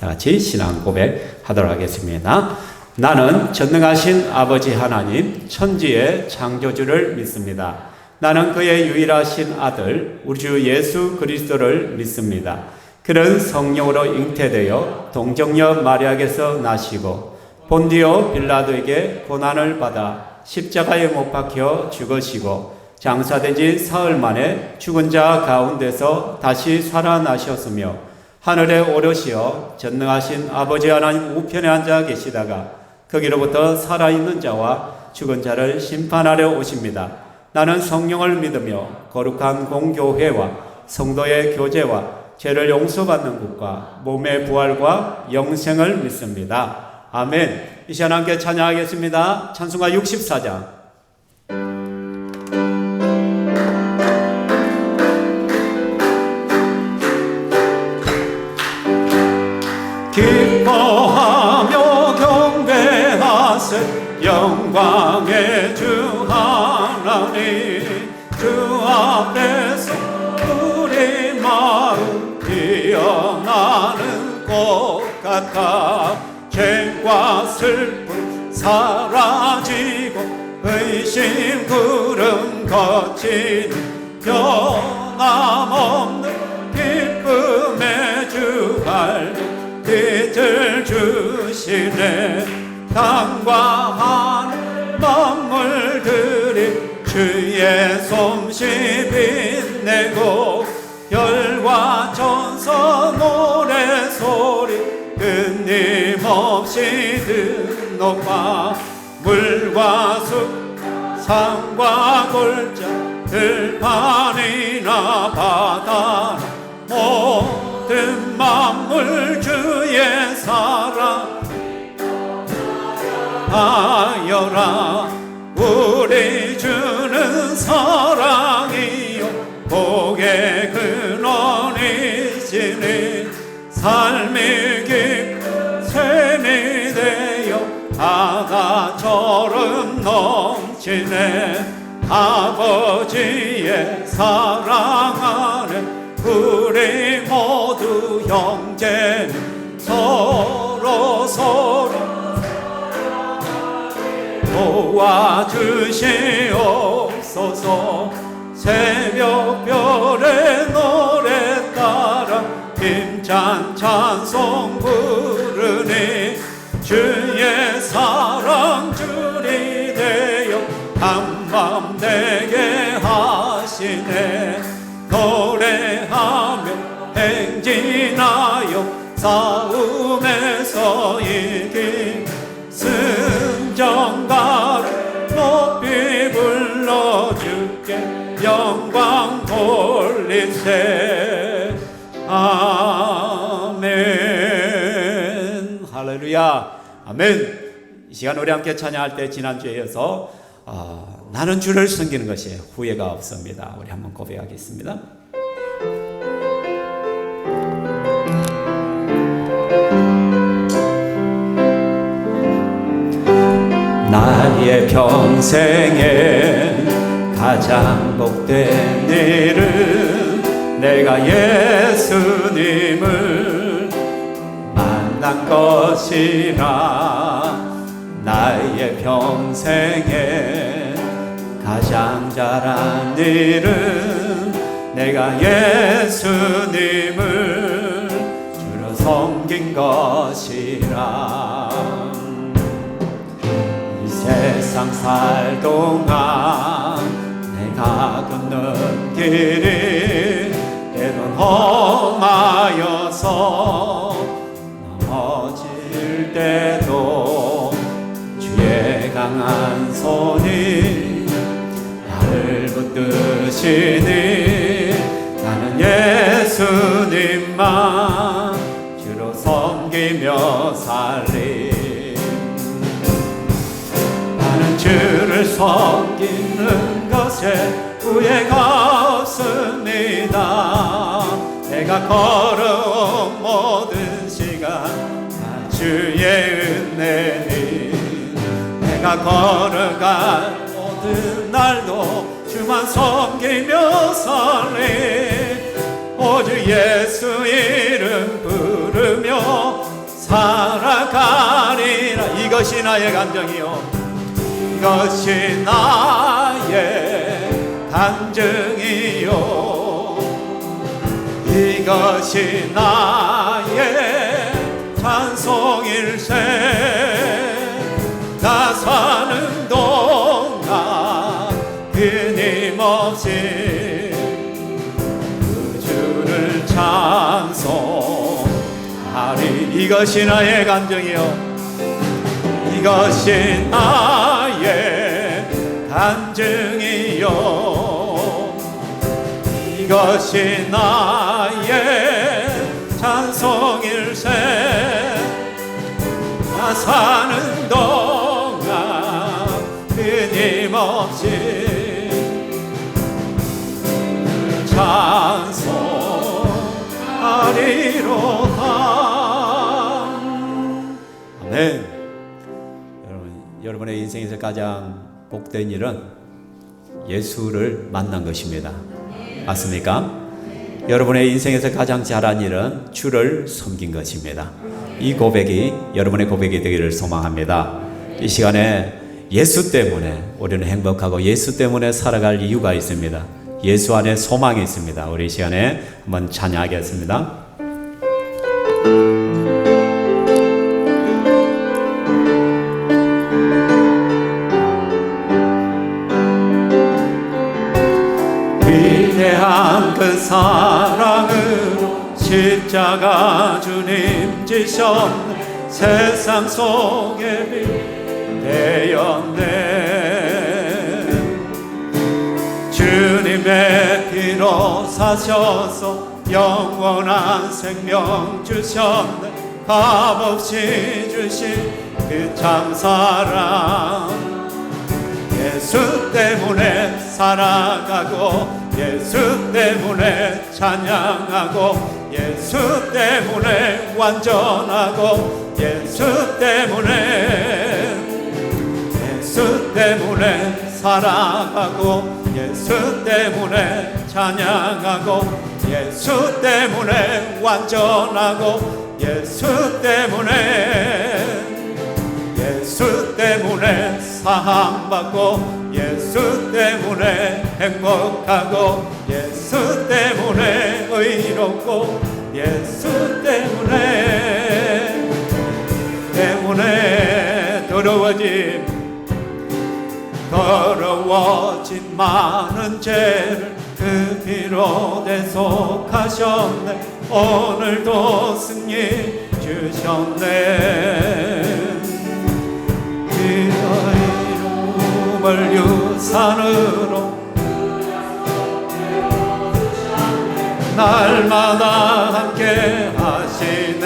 다 같이 신앙 고백하도록 하겠습니다. 나는 전능하신 아버지 하나님 천지의 창조주를 믿습니다. 나는 그의 유일하신 아들 우리 주 예수 그리스도를 믿습니다. 그는 성령으로 잉태되어 동정녀 마리아에게서 나시고 본디오 빌라도에게 고난을 받아 십자가에 못 박혀 죽으시고 장사된 지 사흘 만에 죽은 자 가운데서 다시 살아나셨으며 하늘에 오르시어 전능하신 아버지 하나님 우편에 앉아 계시다가 거기로부터 살아있는 자와 죽은 자를 심판하려 오십니다. 나는 성령을 믿으며 거룩한 공교회와 성도의 교제와 죄를 용서받는 것과 몸의 부활과 영생을 믿습니다. 아멘. 이 시간 함께 찬양하겠습니다. 찬송가 64장. 기뻐하며 경배하세 영광의 주 하나님 주 앞에서 우리 마음 피어나는 꽃 같아 죄와 슬픔 사라지고 의심 구름 거치는 변함없는 기쁨의 주갈 빛을 주시네 땅과 하늘 만물들이 주의 솜씨 빛내고 별과 천사 노래소리 끊임없이 듣노라 물과 숲 산과 골짜 들판이나 바다 모든 만물 주의 사랑 하여라 우리 주는 사랑이요 복의 근원이시니 삶이 깊고 샘이 되어 바다처럼 넘치네 아버지의 사랑 안에 우리 모두 형제는 서로 도와주시옵소서 새벽별의 노래 따라 힘찬 찬송 부르니 주의 사랑 줄이 되어 한밤 되게 하시네 노래하며 행진하여 싸움에서 이긴 승전가를 높이 불러주께 영광 돌리세 아멘. 할렐루야 아멘. 이 시간 우리 함께 찬양할 때 지난주에 이어서 나는 주를 섬기는 것이 후회가 없습니다. 우리 한번 고백하겠습니다. 나의 평생에 가장 복된 일은 내가 예수님을 만난 것이라 나의 평생에 가장 잘한 일은 내가 예수님을 주로 섬긴 것이라 이 세상 살 동안 내가 걷는 길이 때론 험하여서 넘어질 때도 주의 강한 손이 나를 붙드시니 나는 예수님만 주로 섬기며 살리 나는 주를 섬기는 것에 후회가 없습니다. 내가 걸어온 모든 시간 다 주의 은혜니 내가 걸어갈 모든 날도 주만 섬기며 살리 오직 예수 이름 부르며 살아가리라. 이것이 나의 감정이요, 이것이 나의 간증이요, 이것이 나의 찬송일세. 나 사는 동안 끊임없이 그 주를 찬송하리. 이것이 나의 감정이요, 이것이 나의 간증이요, 이것이 나의 찬송일세. 나 사는 동안 끊임없이 찬송하리로다. 아멘. 여러분의 인생에서 가장 복된 일은 예수를 만난 것입니다. 맞습니까? 여러분의 인생에서 가장 잘한 일은 주를 섬긴 것입니다. 이 고백이 여러분의 고백이 되기를 소망합니다. 이 시간에 예수 때문에 우리는 행복하고 예수 때문에 살아갈 이유가 있습니다. 예수 안에 소망이 있습니다. 우리 이 시간에 한번 찬양하겠습니다. 위대한 그 사랑으로 십자가 주님 지셨네. 세상 속에 빛 되었네. 주님의 피로 사셔서 영원한 생명 주셨네. 값없이 주신 그 참사랑. 예수 때문에 살아가고 예수 때문에 찬양하고 예수 때문에 완전하고 예수 때문에 살아가고 예수 때문에 찬양하고 예수 때문에 완전하고 예수 때문에 사랑받고 예수 때문에 행복하고 예수 때문에 의롭고 예수 때문에 더러워진 많은 죄를 그 피로 대속하셨네. 오늘도 승리 주셨네. 이름을 유산으로 날마다 함께 하시네.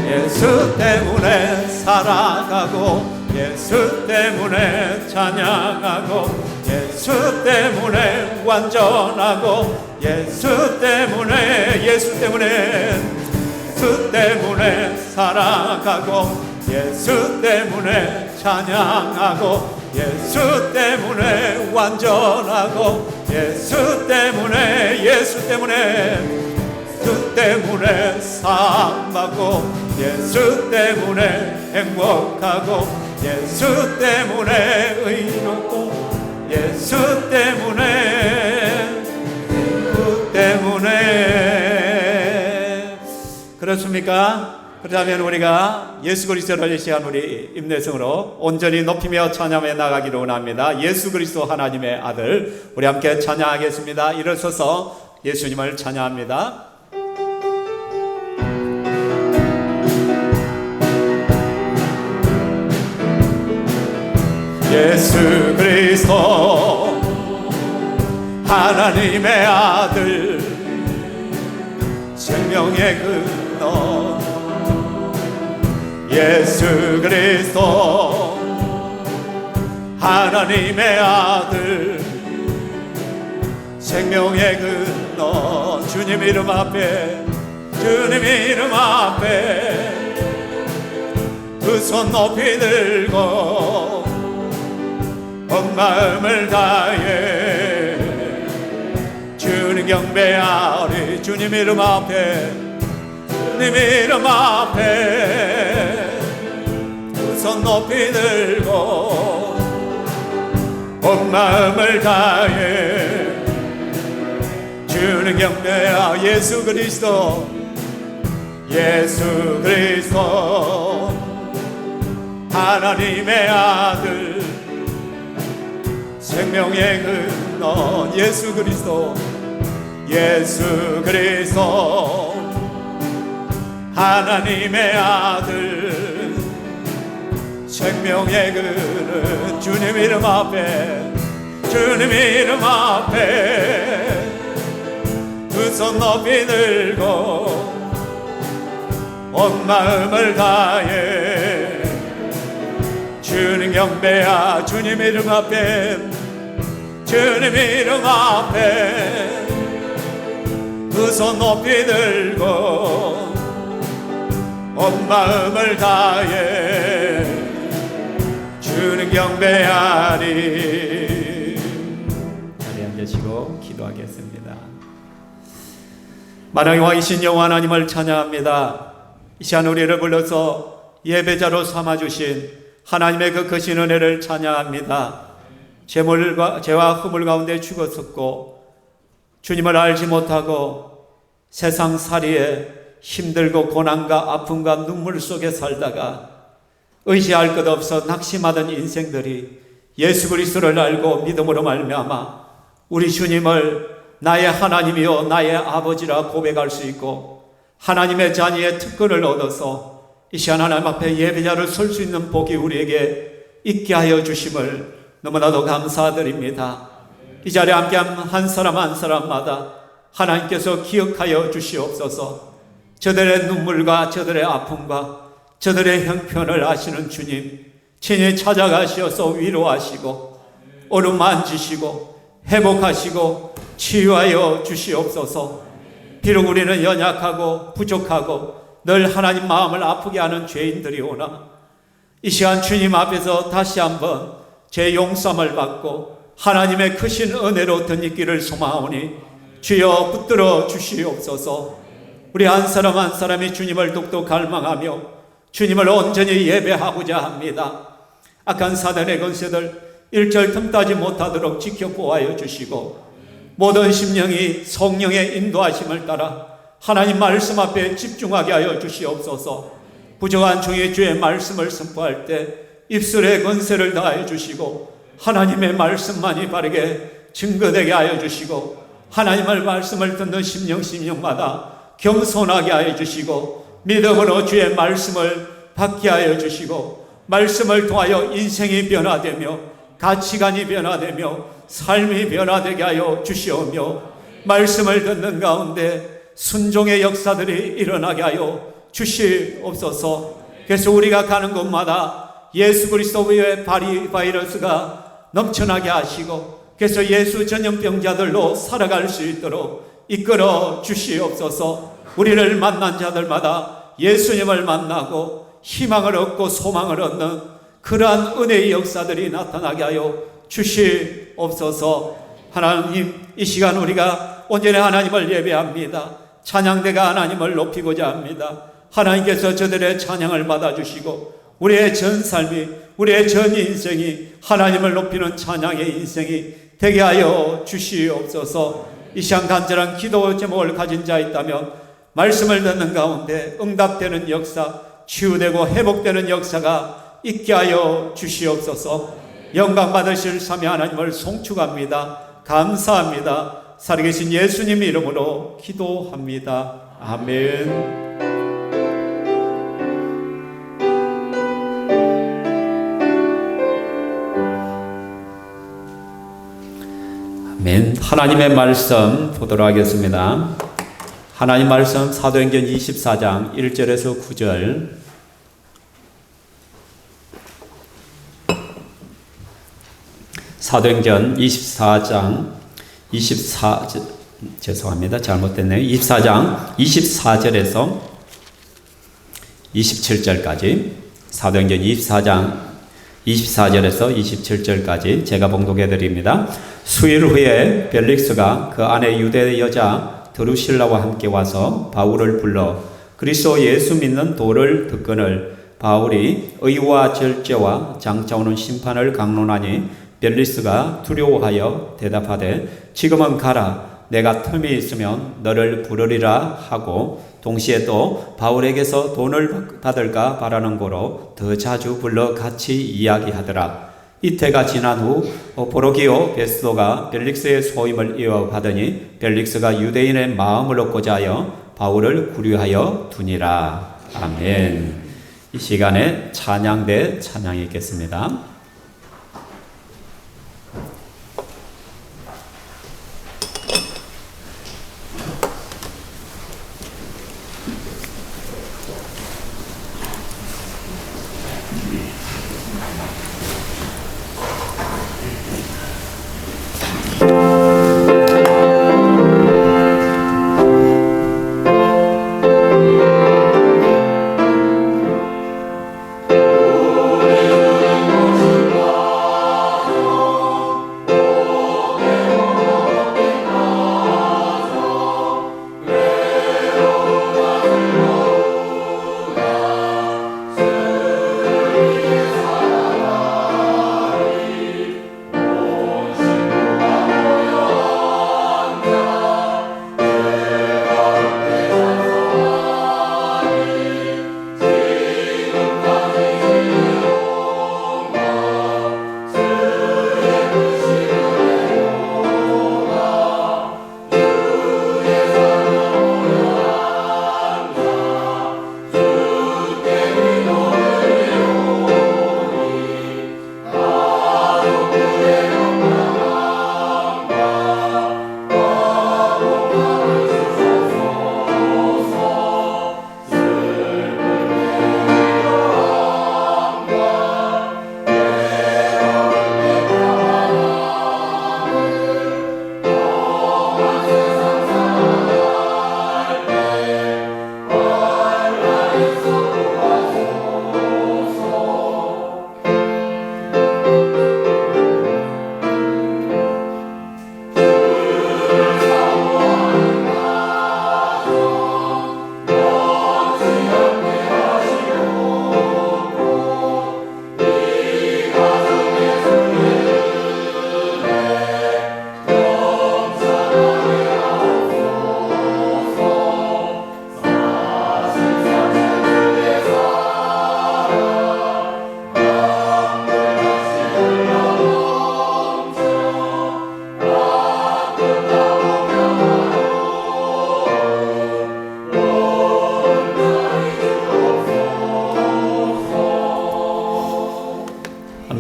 예수 때문에 살아가고 예수 때문에 찬양하고 예수 때문에 완전하고 예수 때문에 살아가고 예수 때문에 찬양하고 예수 때문에 완전하고 예수 때문에 사랑받고 예수 때문에 행복하고 예수 때문에 의롭고 예수 때문에 그렇습니까? 그렇다면 우리가 예수 그리스도를 이 시간 우리 임내성으로 온전히 높이며 찬양해 나가기를 원합니다. 예수 그리스도 하나님의 아들, 우리 함께 찬양하겠습니다. 일어서서 예수님을 찬양합니다. 예수 그리스도 하나님의 아들, 생명의 근원 예수 그리스도 하나님의 아들, 생명의 근원. 주님 이름 앞에 두 손 높이 들고 온 마음을 다해 주님 경배하리. 주님 이름 앞에 주님 이름 앞에 두 손 높이 들고 온 마음을 다해 주는 경배하 예수 그리스도 예수 그리스도 하나님의 아들 생명의 근원 예수 그리스도 예수 그리스도 하나님의 아들 생명의 근원 주님 이름 앞에 주님 이름 앞에 두 손 높이 들고 온 마음을 다해 주님 경배하 주님 이름 앞에 주님 이름 앞에 두 손 높이 들고 온 마음을 다해 주님 경배하리. 자리에 앉으시고 기도하겠습니다. 만왕의 왕이신 여호와 하나님을 찬양합니다. 이 시간 우리를 불러서 예배자로 삼아주신 하나님의 그 크신 은혜를 찬양합니다. 죄와 허물 가운데 죽었었고 주님을 알지 못하고 세상살이에 힘들고 고난과 아픔과 눈물 속에 살다가 의지할 것 없어 낙심하던 인생들이 예수 그리스도를 알고 믿음으로 말미암아 우리 주님을 나의 하나님이요 나의 아버지라 고백할 수 있고 하나님의 자녀의 특권을 얻어서 이 시간 하나님 앞에 예배자로 설 수 있는 복이 우리에게 있게 하여 주심을 너무나도 감사드립니다. 이 자리에 함께한 한 사람 한 사람마다 하나님께서 기억하여 주시옵소서. 저들의 눈물과 저들의 아픔과 저들의 형편을 아시는 주님 친히 찾아가시어서 위로하시고 어루만지시고 회복하시고 치유하여 주시옵소서. 비록 우리는 연약하고 부족하고 늘 하나님 마음을 아프게 하는 죄인들이오나 이 시간 주님 앞에서 다시 한번 죄 용서함을 받고 하나님의 크신 은혜로 덧입기를 소망하오니 주여 붙들어 주시옵소서. 우리 한 사람 한 사람이 주님을 독도 갈망하며 주님을 온전히 예배하고자 합니다. 악한 사단의 권세들 일절 틈타지 못하도록 지켜보아여 주시고 모든 심령이 성령의 인도하심을 따라 하나님 말씀 앞에 집중하게 하여 주시옵소서. 부정한 종의 주의 말씀을 선포할 때 입술의 권세를 다하여 주시고 하나님의 말씀만이 바르게 증거되게 하여 주시고 하나님의 말씀을 듣는 심령마다 겸손하게 하여 주시고 믿음으로 주의 말씀을 받게 하여 주시고 말씀을 통하여 인생이 변화되며 가치관이 변화되며 삶이 변화되게 하여 주시오며 말씀을 듣는 가운데 순종의 역사들이 일어나게 하여 주시옵소서. 그래서 우리가 가는 곳마다 예수 그리스도의 바이러스가 넘쳐나게 하시고 그래서 예수 전염병자들로 살아갈 수 있도록 이끌어 주시옵소서. 우리를 만난 자들마다 예수님을 만나고 희망을 얻고 소망을 얻는 그러한 은혜의 역사들이 나타나게 하여 주시옵소서. 하나님 이 시간 우리가 온전히 하나님을 예배합니다. 찬양대가 하나님을 높이고자 합니다. 하나님께서 저들의 찬양을 받아주시고 우리의 전 삶이 우리의 전 인생이 하나님을 높이는 찬양의 인생이 되게 하여 주시옵소서. 이 시간 간절한 기도 제목을 가진 자 있다면 말씀을 듣는 가운데 응답되는 역사, 치유되고 회복되는 역사가 있게 하여 주시옵소서. 영광 받으실 삼위 하나님을 송축합니다. 감사합니다. 살아계신 예수님 이름으로 기도합니다. 아멘. 아멘. 하나님의 말씀 보도록 하겠습니다. 하나님 말씀 사도행전 24장 1절에서 9절. 사도행전 24장 24장 24절에서 27절까지 사도행전 24장 24절에서 27절까지 제가 봉독해 드립니다. 수일 후에 벨릭스가 그 안에 유대 여자 드루실라와 함께 와서 바울을 불러 그리스도 예수 믿는 도를 듣거늘 바울이 의와 절제와 장차 오는 심판을 강론하니 벨리스가 두려워하여 대답하되 지금은 가라. 내가 틈이 있으면 너를 부르리라 하고 동시에 또 바울에게서 돈을 받을까 바라는 거로 더 자주 불러 같이 이야기하더라. 이태가 지난 후 보로기오 베스도가 벨릭스의 소임을 이어받으니 벨릭스가 유대인의 마음을 얻고자 하여 바울을 구류하여 두니라. 아멘. 이 시간에 찬양대 찬양이 있겠습니다.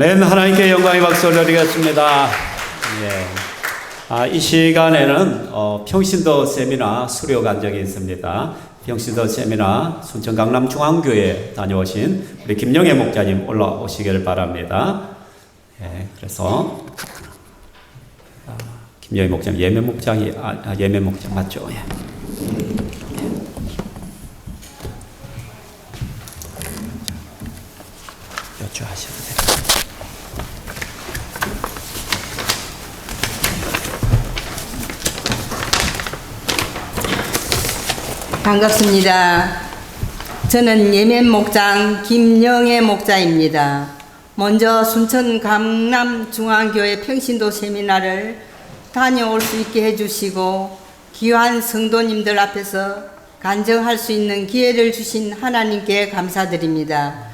아멘. 하나님께 영광의 박수를 드리겠습니다. 이 시간에는 평신도 세미나 수료 간 적이 있습니다. 평신도 세미나 순천 강남중앙교회 다녀오신 우리 김영애 목자님 올라오시기를 바랍니다. 그래서 김영애 목자님 예매 목장이 예매 목장 맞죠? 여쭈하셔도 돼요. 반갑습니다. 저는 예멘 목장 김영애 목자입니다. 먼저 순천 강남중앙교회 평신도 세미나를 다녀올 수 있게 해주시고 귀한 성도님들 앞에서 간증할 수 있는 기회를 주신 하나님께 감사드립니다.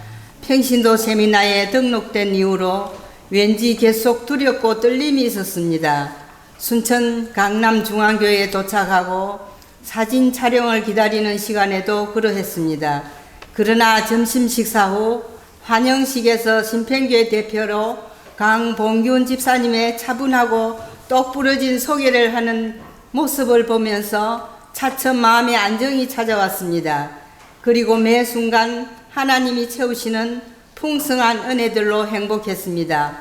평신도 세미나에 등록된 이후로 왠지 계속 두렵고 떨림이 있었습니다. 순천 강남중앙교회에 도착하고 사진 촬영을 기다리는 시간에도 그러했습니다. 그러나 점심 식사 후 환영식에서 심평교회 대표로 강봉균 집사님의 차분하고 똑 부러진 소개를 하는 모습을 보면서 차츰 마음의 안정이 찾아왔습니다. 그리고 매 순간 하나님이 채우시는 풍성한 은혜들로 행복했습니다.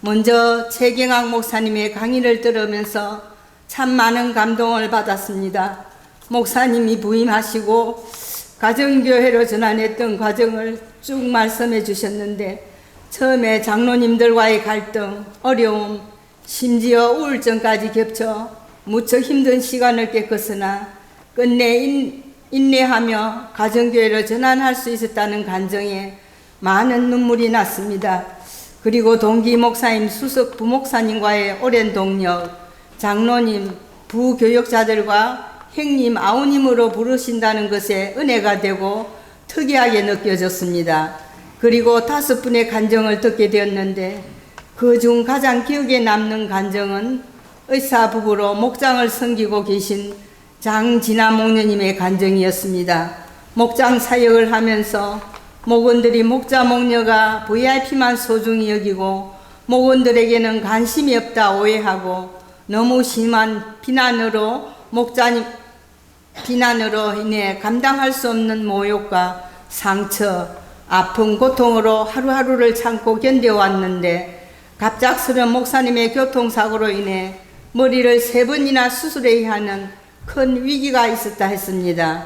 먼저 최경학 목사님의 강의를 들으면서 참 많은 감동을 받았습니다. 목사님이 부임하시고 가정교회로 전환했던 과정을 쭉 말씀해 주셨는데 처음에 장로님들과의 갈등, 어려움, 심지어 우울증까지 겹쳐 무척 힘든 시간을 겪었으나 끝내 인내하며 가정교회를 전환할 수 있었다는 간정에 많은 눈물이 났습니다. 그리고 동기 목사님, 수석 부목사님과의 오랜 동력, 장로님, 부교역자들과 형님, 아우님으로 부르신다는 것에 은혜가 되고 특이하게 느껴졌습니다. 그리고 5분의 간정을 듣게 되었는데 그중 가장 기억에 남는 간정은 의사 부부로 목장을 섬기고 계신 장진아 목녀님의 간정이었습니다. 목장 사역을 하면서 목원들이 목자 목녀가 VIP만 소중히 여기고 목원들에게는 관심이 없다 오해하고 너무 심한 비난으로 인해 감당할 수 없는 모욕과 상처, 아픔, 고통으로 하루하루를 참고 견뎌왔는데 갑작스런 목사님의 교통사고로 인해 머리를 3번이나 수술해야 하는 큰 위기가 있었다 했습니다.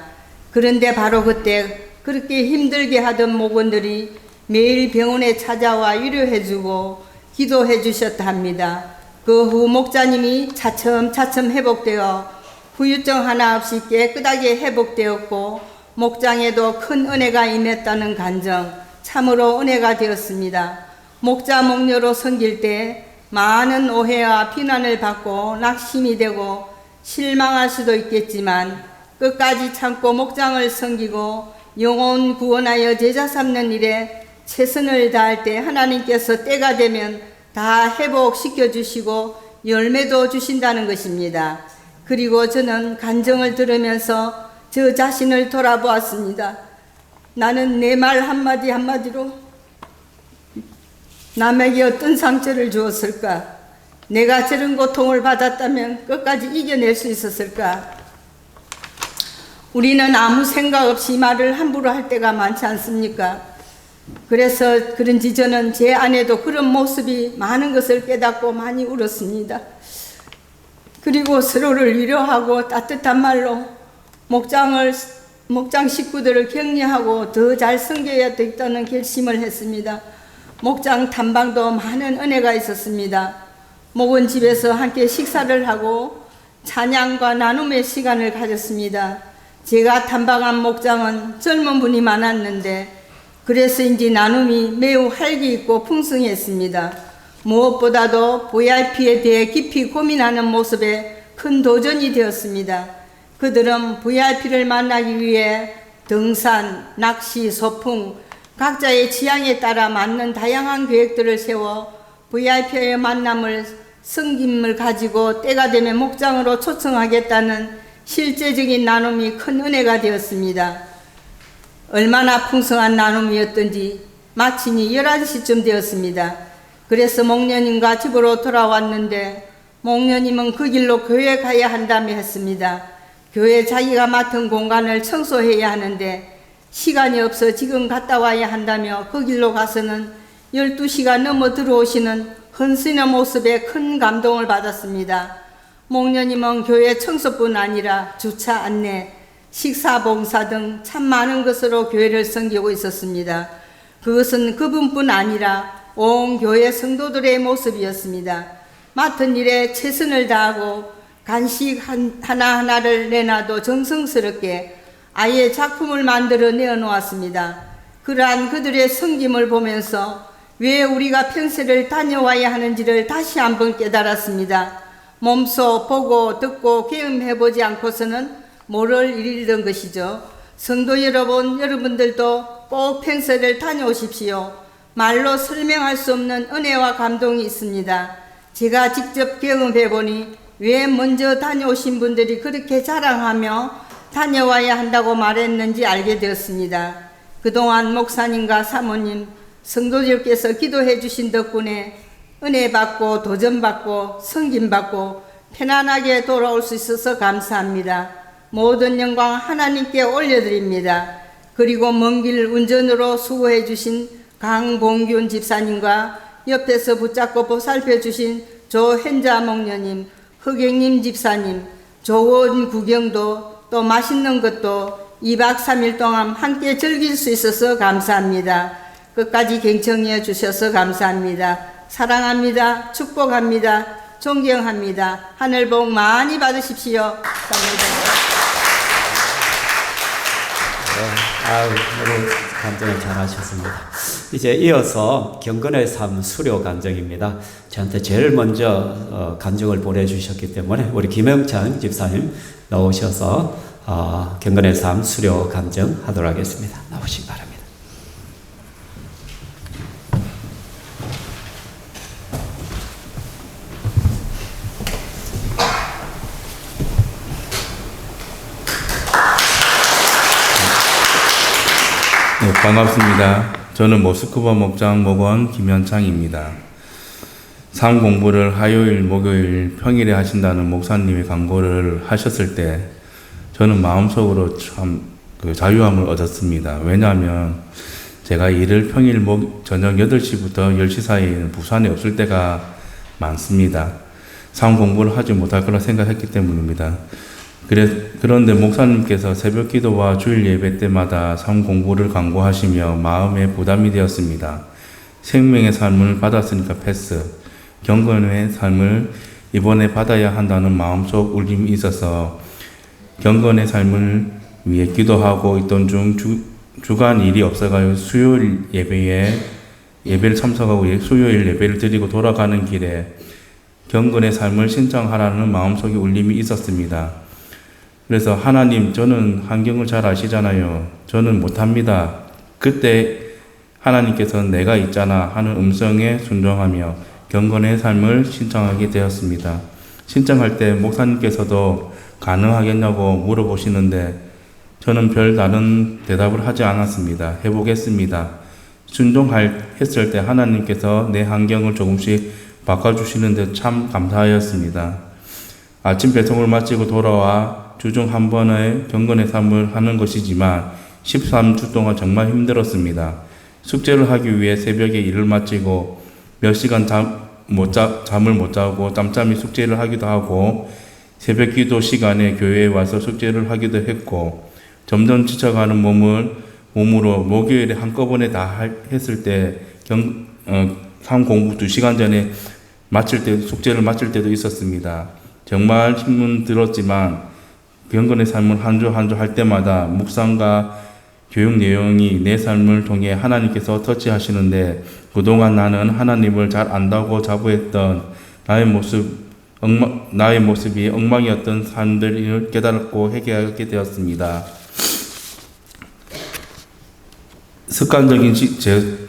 그런데 바로 그때 그렇게 힘들게 하던 목원들이 매일 병원에 찾아와 위로해주고 기도해 주셨다 합니다. 그 후 목자님이 차츰차츰 회복되어 후유증 하나 없이 깨끗하게 회복되었고 목장에도 큰 은혜가 임했다는 간정, 참으로 은혜가 되었습니다. 목자 목녀로 섬길 때 많은 오해와 비난을 받고 낙심이 되고 실망할 수도 있겠지만 끝까지 참고 목장을 섬기고 영혼 구원하여 제자 삼는 일에 최선을 다할 때 하나님께서 때가 되면 다 회복시켜 주시고 열매도 주신다는 것입니다. 그리고 저는 간정을 들으면서 저 자신을 돌아보았습니다. 나는 내 말 한마디 한마디로 남에게 어떤 상처를 주었을까? 내가 저런 고통을 받았다면 끝까지 이겨낼 수 있었을까? 우리는 아무 생각 없이 말을 함부로 할 때가 많지 않습니까? 그래서 그런지 저는 제 안에도 그런 모습이 많은 것을 깨닫고 많이 울었습니다. 그리고 서로를 위로하고 따뜻한 말로 목장 식구들을 격려하고 더 잘 섬겨야 되겠다는 결심을 했습니다. 목장 탐방도 많은 은혜가 있었습니다. 목원 집에서 함께 식사를 하고 찬양과 나눔의 시간을 가졌습니다. 제가 탐방한 목장은 젊은 분이 많았는데 그래서인지 나눔이 매우 활기 있고 풍성했습니다. 무엇보다도 VIP에 대해 깊이 고민하는 모습에 큰 도전이 되었습니다. 그들은 VIP를 만나기 위해 등산, 낚시, 소풍, 각자의 취향에 따라 맞는 다양한 계획들을 세워 VIP의 만남을 섬김을 가지고 때가 되면 목장으로 초청하겠다는 실제적인 나눔이 큰 은혜가 되었습니다. 얼마나 풍성한 나눔이었던지 마침이 11시쯤 되었습니다. 그래서 목녀님과 집으로 돌아왔는데 목녀님은 그 길로 교회 가야 한다며 했습니다. 교회 자기가 맡은 공간을 청소해야 하는데 시간이 없어 지금 갔다 와야 한다며 그 길로 가서는 12시가 넘어 들어오시는 헌신의 모습에 큰 감동을 받았습니다. 목녀님은 교회 청소뿐 아니라 주차 안내, 식사 봉사 등 참 많은 것으로 교회를 섬기고 있었습니다. 그것은 그분뿐 아니라 온 교회 성도들의 모습이었습니다. 맡은 일에 최선을 다하고 간식 하나하나를 내놔도 정성스럽게 아예 작품을 만들어 내어놓았습니다. 그러한 그들의 섬김을 보면서 왜 우리가 평생을 다녀와야 하는지를 다시 한번 깨달았습니다. 몸소 보고 듣고 경험해보지 않고서는 모를 일이던 것이죠. 성도 여러분, 여러분들도 꼭 평생을 다녀오십시오. 말로 설명할 수 없는 은혜와 감동이 있습니다. 제가 직접 경험해보니 왜 먼저 다녀오신 분들이 그렇게 자랑하며 다녀와야 한다고 말했는지 알게 되었습니다. 그동안 목사님과 사모님, 성도들께서 기도해 주신 덕분에 은혜 받고 도전받고 섬김받고 편안하게 돌아올 수 있어서 감사합니다. 모든 영광 하나님께 올려드립니다. 그리고 먼 길 운전으로 수고해 주신 강봉균 집사님과 옆에서 붙잡고 보살펴 주신 조현자 목녀님, 흑영님 집사님, 좋은 구경도 또 맛있는 것도 2박 3일 동안 함께 즐길 수 있어서 감사합니다. 끝까지 경청해 주셔서 감사합니다. 사랑합니다. 축복합니다. 존경합니다. 하늘 복 많이 받으십시오. 감사합니다. 아유, 너무 간증을 잘 하셨습니다. 이제 이어서 경건의 삶 수료 간증입니다. 저한테 제일 먼저 간증을 보내주셨기 때문에 우리 김영찬 집사님 나오셔서 경건의 삶 수료 간증 하도록 하겠습니다. 나오시기 바랍니다. 네, 반갑습니다. 저는 모스크바 목장 목원 김현창입니다. 삶 공부를 화요일, 목요일, 평일에 하신다는 목사님이 강구를 하셨을 때 저는 마음속으로 참 자유함을 얻었습니다. 왜냐하면 제가 일을 평일 저녁 8시부터 10시 사이에는 부산에 없을 때가 많습니다. 삶 공부를 하지 못할 거라 생각했기 때문입니다. 그런데 목사님께서 새벽 기도와 주일 예배 때마다 삶 공부를 강구하시며 마음에 부담이 되었습니다. 생명의 삶을 받았으니까 패스, 경건의 삶을 이번에 받아야 한다는 마음속 울림이 있어서 경건의 삶을 위해 기도하고 있던 중 주간 일이 없어가지고 수요일 예배를 참석하고 수요일 예배를 드리고 돌아가는 길에 경건의 삶을 신청하라는 마음속에 울림이 있었습니다. 그래서 하나님, 저는 환경을 잘 아시잖아요. 저는 못합니다. 그때 하나님께서 내가 있잖아 하는 음성에 순종하며 경건의 삶을 신청하게 되었습니다. 신청할 때 목사님께서도 가능하겠냐고 물어보시는데 저는 별 다른 대답을 하지 않았습니다. 해보겠습니다. 순종했을 때 하나님께서 내 환경을 조금씩 바꿔주시는데 참 감사하였습니다. 아침 배송을 마치고 돌아와 주중 한 번의 경건의 삶을 하는 것이지만 13주 동안 정말 힘들었습니다. 숙제를 하기 위해 새벽에 일을 마치고 몇 시간 잠을 못 자고 짬짬이 숙제를 하기도 하고 새벽 기도 시간에 교회에 와서 숙제를 하기도 했고 점점 지쳐가는 몸으로 목요일에 한꺼번에 다 했을 때 삶 공부 2시간 전에 숙제를 마칠 때도 있었습니다. 정말 힘은 들었지만 경건의 삶을 한 주 한 주 할 때마다 묵상과 교육 내용이 내 삶을 통해 하나님께서 터치하시는데 그동안 나는 하나님을 잘 안다고 자부했던 나의 모습이 엉망이었던 삶들을 깨달았고 회개하게 되었습니다. 습관적인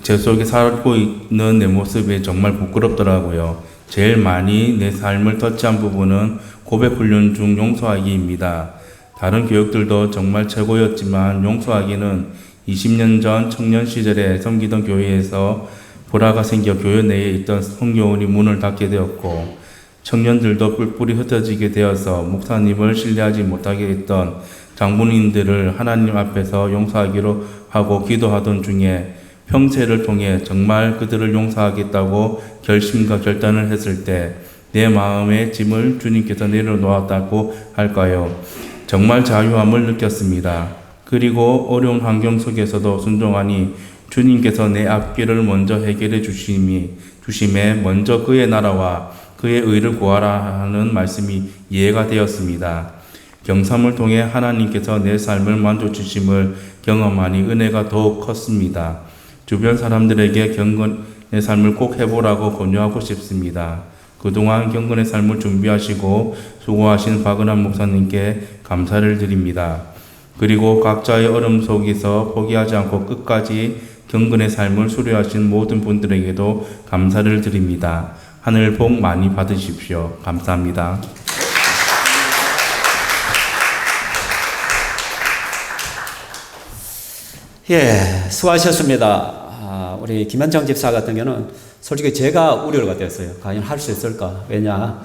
제 속에 살고 있는 내 모습이 정말 부끄럽더라고요. 제일 많이 내 삶을 터치한 부분은 고백 훈련 중 용서하기입니다. 다른 교육들도 정말 최고였지만 용서하기는 20년 전 청년 시절에 섬기던 교회에서 불화가 생겨 교회 내에 있던 성교원이 문을 닫게 되었고 청년들도 뿔뿔이 흩어지게 되어서 목사님을 신뢰하지 못하게 했던 장본인들을 하나님 앞에서 용서하기로 하고 기도하던 중에 평세를 통해 정말 그들을 용서하겠다고 결심과 결단을 했을 때 내 마음의 짐을 주님께서 내려놓았다고 할까요? 정말 자유함을 느꼈습니다. 그리고 어려운 환경 속에서도 순종하니 주님께서 내 앞길을 먼저 해결해 주심에 먼저 그의 나라와 그의 의를 구하라 하는 말씀이 이해가 되었습니다. 경삼을 통해 하나님께서 내 삶을 만져주심을 경험하니 은혜가 더욱 컸습니다. 주변 사람들에게 경건의 삶을 꼭 해보라고 권유하고 싶습니다. 그동안 경건의 삶을 준비하시고 수고하신 박은환 목사님께 감사를 드립니다. 그리고 각자의 어려움 속에서 포기하지 않고 끝까지 경건의 삶을 수료하신 모든 분들에게도 감사를 드립니다. 하늘 복 많이 받으십시오. 감사합니다. 예, 수고하셨습니다. 우리 김현창 집사 같은 경우는 솔직히 제가 우려가 됐어요. 과연 할 수 있을까? 왜냐,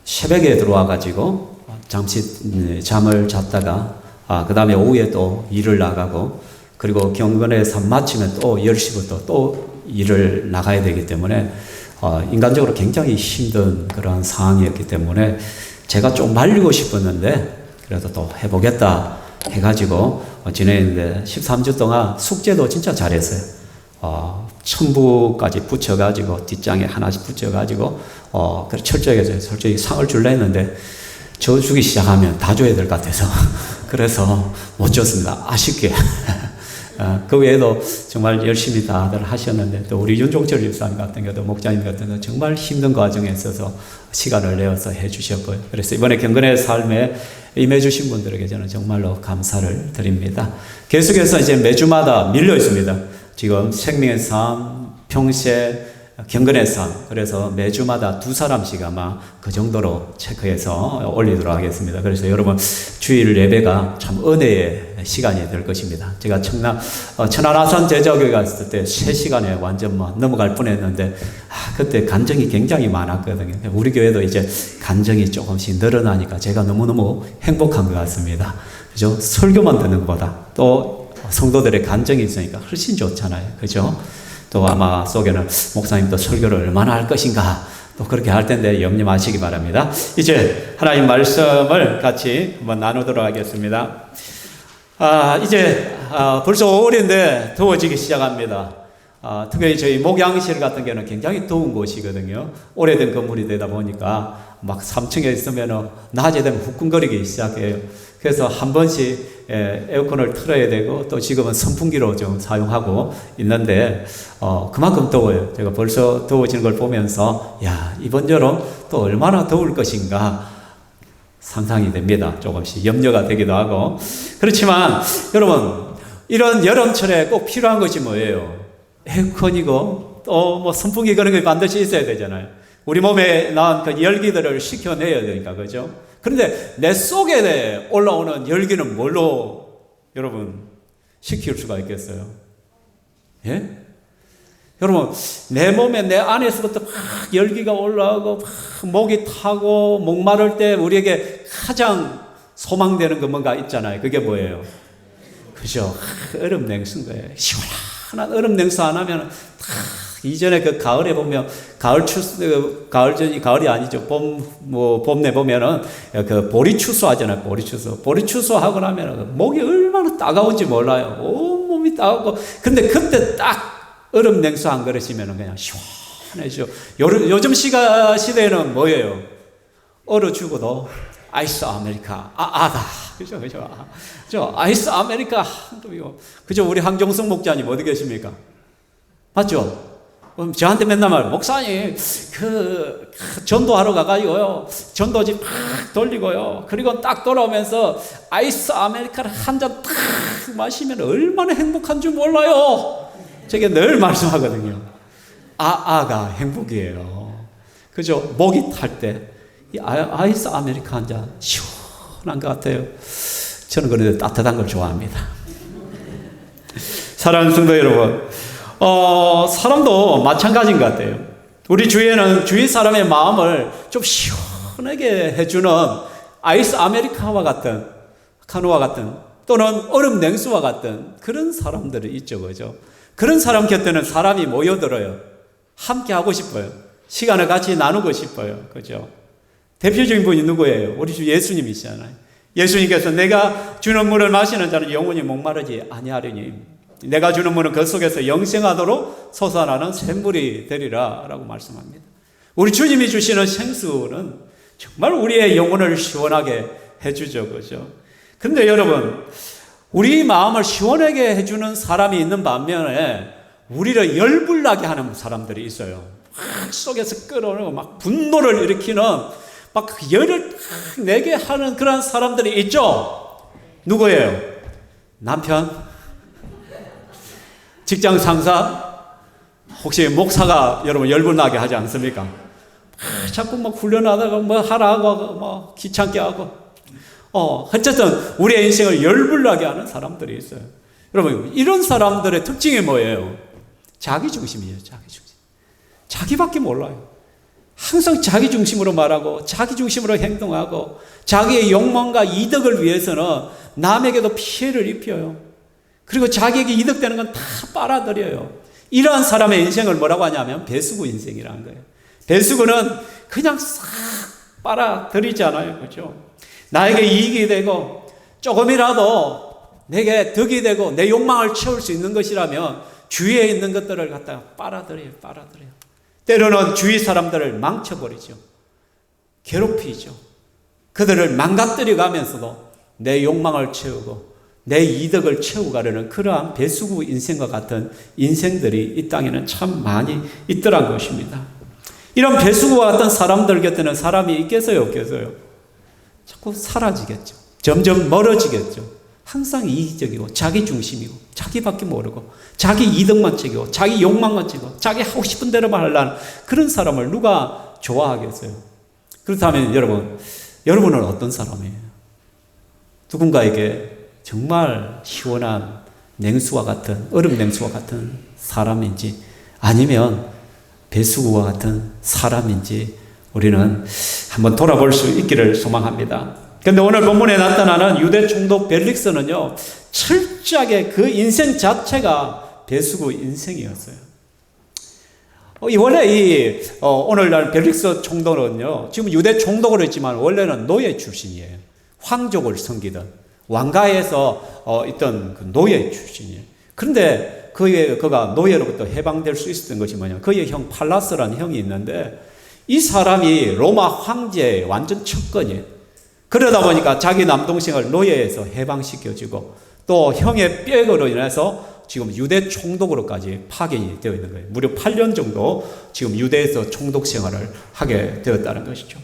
새벽에 들어와가지고 잠시 잠을 잤다가, 그 다음에 오후에 또 일을 나가고, 그리고 경건의 삶 마치면 또 10시부터 또 일을 나가야 되기 때문에, 인간적으로 굉장히 힘든 그런 상황이었기 때문에 제가 좀 말리고 싶었는데, 그래도 또 해보겠다 해가지고 지냈는데 13주 동안 숙제도 진짜 잘했어요. 첨부까지 붙여가지고 뒷장에 하나씩 붙여가지고 그래 철저하게 솔직히 상을 줄려 했는데 저 주기 시작하면 다 줘야 될 것 같아서 그래서 못 줬습니다. 아쉽게. 그 외에도 정말 열심히 다들 하셨는데, 또 우리 윤종철 집사님 같은 경우도, 목자님 같은 경우도 정말 힘든 과정에 있어서 시간을 내어서 해주셨고요. 그래서 이번에 경건의 삶에 임해주신 분들에게 저는 정말로 감사를 드립니다. 계속해서 이제 매주마다 밀려 있습니다. 지금 생명의 삶, 평세, 경건의 삶, 그래서 매주마다 2사람씩 아마 그 정도로 체크해서 올리도록 하겠습니다. 그래서 여러분 주일 예배가 참 은혜의 시간이 될 것입니다. 제가 천안아산 제자교회 갔을 때 3시간에 완전 넘어갈 뻔했는데, 그때 간증이 굉장히 많았거든요. 우리 교회도 이제 간증이 조금씩 늘어나니까 제가 너무너무 행복한 것 같습니다. 그죠? 설교만 듣는 것보다 또 성도들의 간증이 있으니까 훨씬 좋잖아요. 그죠? 또 아마 속에는 목사님도 설교를 얼마나 할 것인가 또 그렇게 할 텐데 염려 마시기 바랍니다. 이제 하나님 말씀을 같이 한번 나누도록 하겠습니다. 이제 벌써 5월인데 더워지기 시작합니다. 특히 저희 목양실 같은 경우는 굉장히 더운 곳이거든요. 오래된 건물이 되다 보니까 막 3층에 있으면 낮에 되면 후끈거리기 시작해요. 그래서 한 번씩 에어컨을 틀어야 되고, 또 지금은 선풍기로 좀 사용하고 있는데 그만큼 더워요. 제가 벌써 더워지는 걸 보면서 이번 여름 또 얼마나 더울 것인가 상상이 됩니다. 조금씩 염려가 되기도 하고. 그렇지만 여러분, 이런 여름철에 꼭 필요한 것이 뭐예요? 에어컨이고 또 뭐 선풍기 그런 게 반드시 있어야 되잖아요. 우리 몸에 나온 그 열기들을 식혀내야 되니까, 그죠? 그런데 내 속에 올라오는 열기는 뭘로 여러분 식힐 수가 있겠어요? 예? 여러분, 내 몸에 내 안에서부터 막 열기가 올라오고 막 목이 타고 목마를 때 우리에게 가장 소망되는 거 뭔가 있잖아요. 그게 뭐예요? 그죠? 얼음 냉수인 거예요. 시원한 얼음 냉수 안 하면 이전에 그 가을에 보면 가을이 아니죠. 봄내 보면은 그 보리추수 하잖아요. 보리추수 하고 나면 목이 얼마나 따가운지 몰라요. 온 몸이 따갑고. 근데 그때 딱 얼음 냉수 한 그릇이면 그냥 시원해져. 요즘 시대에는 뭐예요? 얼어 죽어도 아이스 아메리카. 그죠? 아이스 아메리카. 그죠? 우리 황종성 목자님 어디 계십니까? 맞죠? 저한테 맨날 말, 목사님, 전도하러 가가지고요, 전도지 팍 돌리고요, 그리고 딱 돌아오면서 아이스 아메리카를 한 잔 딱 마시면 얼마나 행복한 줄 몰라요. 제가 늘 말씀하거든요. 아가 행복이에요. 그죠? 목이 탈 때, 이 아이스 아메리카 한 잔 시원한 것 같아요. 저는 그런데 따뜻한 걸 좋아합니다. 사랑하는 성도 여러분, 사람도 마찬가지인 것 같아요. 우리 주위에는 주위 사람의 마음을 좀 시원하게 해주는 아이스 아메리카와 같은, 카누와 같은, 또는 얼음 냉수와 같은 그런 사람들이 있죠. 그죠? 그런 사람 곁에는 사람이 모여들어요. 함께 하고 싶어요. 시간을 같이 나누고 싶어요. 그죠? 대표적인 분이 누구예요? 우리 주 예수님이시잖아요. 예수님께서 내가 주는 물을 마시는 자는 영원히 목마르지 아니하리니 내가 주는 물은 그 속에서 영생하도록 솟아나는 샘물이 되리라 라고 말씀합니다. 우리 주님이 주시는 생수는 정말 우리의 영혼을 시원하게 해주죠. 그죠? 근데 여러분, 우리 마음을 시원하게 해주는 사람이 있는 반면에 우리를 열불나게 하는 사람들이 있어요. 막 속에서 끌어오고 막 분노를 일으키는 막 열을 내게 하는 그런 사람들이 있죠. 누구예요? 남편? 직장 상사? 혹시 목사가 여러분 열불나게 하지 않습니까? 자꾸 막 훈련하다가 뭐 하라고 뭐 귀찮게 하고. 어쨌든 우리의 인생을 열불나게 하는 사람들이 있어요. 여러분, 이런 사람들의 특징이 뭐예요? 자기 중심이에요. 자기 중심. 자기밖에 몰라요. 항상 자기 중심으로 말하고 자기 중심으로 행동하고 자기의 욕망과 이득을 위해서는 남에게도 피해를 입혀요. 그리고 자기에게 이득되는 건 다 빨아들여요. 이러한 사람의 인생을 뭐라고 하냐면 배수구 인생이라는 거예요. 배수구는 그냥 싹 빨아들이지 않아요. 그렇죠? 나에게 이익이 되고 조금이라도 내게 득이 되고 내 욕망을 채울 수 있는 것이라면 주위에 있는 것들을 갖다가 빨아들여요. 때로는 주위 사람들을 망쳐버리죠. 괴롭히죠. 그들을 망가뜨려 가면서도 내 욕망을 채우고 내 이득을 채우가려는 그러한 배수구 인생과 같은 인생들이 이 땅에는 참 많이 있더란 것입니다. 이런 배수구와 같은 사람들 곁에는 사람이 있겠어요, 없겠어요? 자꾸 사라지겠죠. 점점 멀어지겠죠. 항상 이기적이고 자기 중심이고 자기밖에 모르고 자기 이득만 챙기고 자기 욕망만 챙기고 자기 하고 싶은 대로만 하려는 그런 사람을 누가 좋아하겠어요? 그렇다면 여러분은 어떤 사람이에요? 누군가에게 정말 시원한 냉수와 같은 얼음 냉수와 같은 사람인지 아니면 배수구와 같은 사람인지 우리는 한번 돌아볼 수 있기를 소망합니다. 그런데 오늘 본문에 나타나는 유대 총독 벨릭스는요, 철저하게 그 인생 자체가 배수구 인생이었어요. 원래 오늘날 벨릭스 총독은요, 지금 유대 총독으로 했지만 원래는 노예 출신이에요. 황족을 섬기던 왕가에서 있던 그 노예 출신이에요. 그런데 그가 노예로부터 해방될 수 있었던 것이 뭐냐? 그의 형 팔라스라는 형이 있는데 이 사람이 로마 황제의 완전 척건이에요. 그러다 보니까 자기 남동생을 노예에서 해방시켜주고 또 형의 뼈로 인해서 지금 유대 총독으로까지 파견이 되어 있는 거예요. 무려 8년 정도 지금 유대에서 총독 생활을 하게 되었다는 것이죠.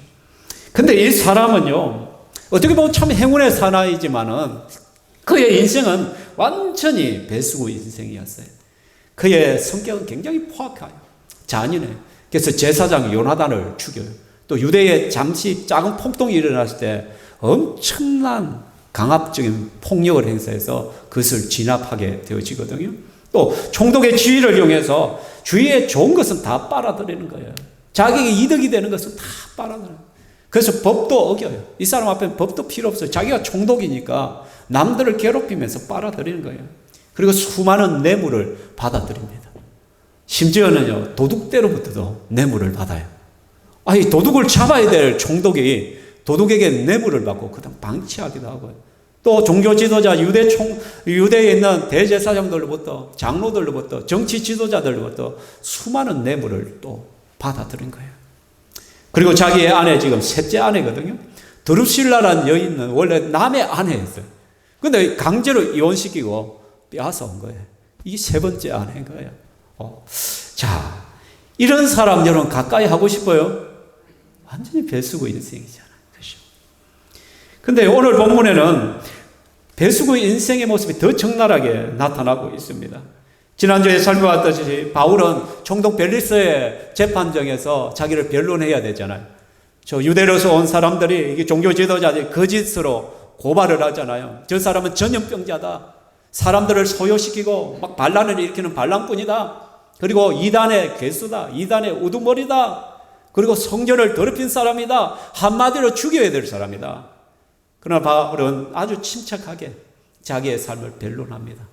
근데 이 사람은요, 어떻게 보면 참 행운의 사나이지만은 그의 인생은 완전히 배수구 인생이었어요. 그의 성격은 굉장히 포악해요. 잔인해요. 그래서 제사장 요나단을 죽여요. 또 유대에 잠시 작은 폭동이 일어났을 때 엄청난 강압적인 폭력을 행사해서 그것을 진압하게 되어지거든요. 또 총독의 지위를 이용해서 주위에 좋은 것은 다 빨아들이는 거예요. 자기에게 이득이 되는 것은 다 빨아들여요. 그래서 법도 어겨요. 이 사람 앞에는 법도 필요 없어요. 자기가 총독이니까 남들을 괴롭히면서 빨아들이는 거예요. 그리고 수많은 뇌물을 받아들입니다. 심지어는요, 도둑대로부터도 뇌물을 받아요. 아니, 도둑을 잡아야 될 총독이 도둑에게 뇌물을 받고 그다음 방치하기도 하고요. 또 종교 지도자 유대에 있는 대제사장들로부터 장로들로부터 정치 지도자들로부터 수많은 뇌물을 또 받아들인 거예요. 그리고 자기의 아내, 지금 셋째 아내거든요. 드루실라라는 여인은 원래 남의 아내였어요. 근데 강제로 이혼시키고 빼앗아온 거예요. 이게 세 번째 아내인 거예요. 자, 이런 사람 여러분 가까이 하고 싶어요? 완전히 배수구 인생이잖아요. 그렇죠? 근데 오늘 본문에는 배수구 인생의 모습이 더 적나라하게 나타나고 있습니다. 지난주에 살펴봤듯이 바울은 총독 벨리스의 재판정에서 자기를 변론해야 되잖아요. 저 유대로서 온 사람들이 이게 종교 지도자들이 거짓으로 고발을 하잖아요. 저 사람은 전염병자다. 사람들을 소요시키고 막 반란을 일으키는 반란꾼이다. 그리고 이단의 괴수다. 이단의 우두머리다. 그리고 성전을 더럽힌 사람이다. 한마디로 죽여야 될 사람이다. 그러나 바울은 아주 침착하게 자기의 삶을 변론합니다.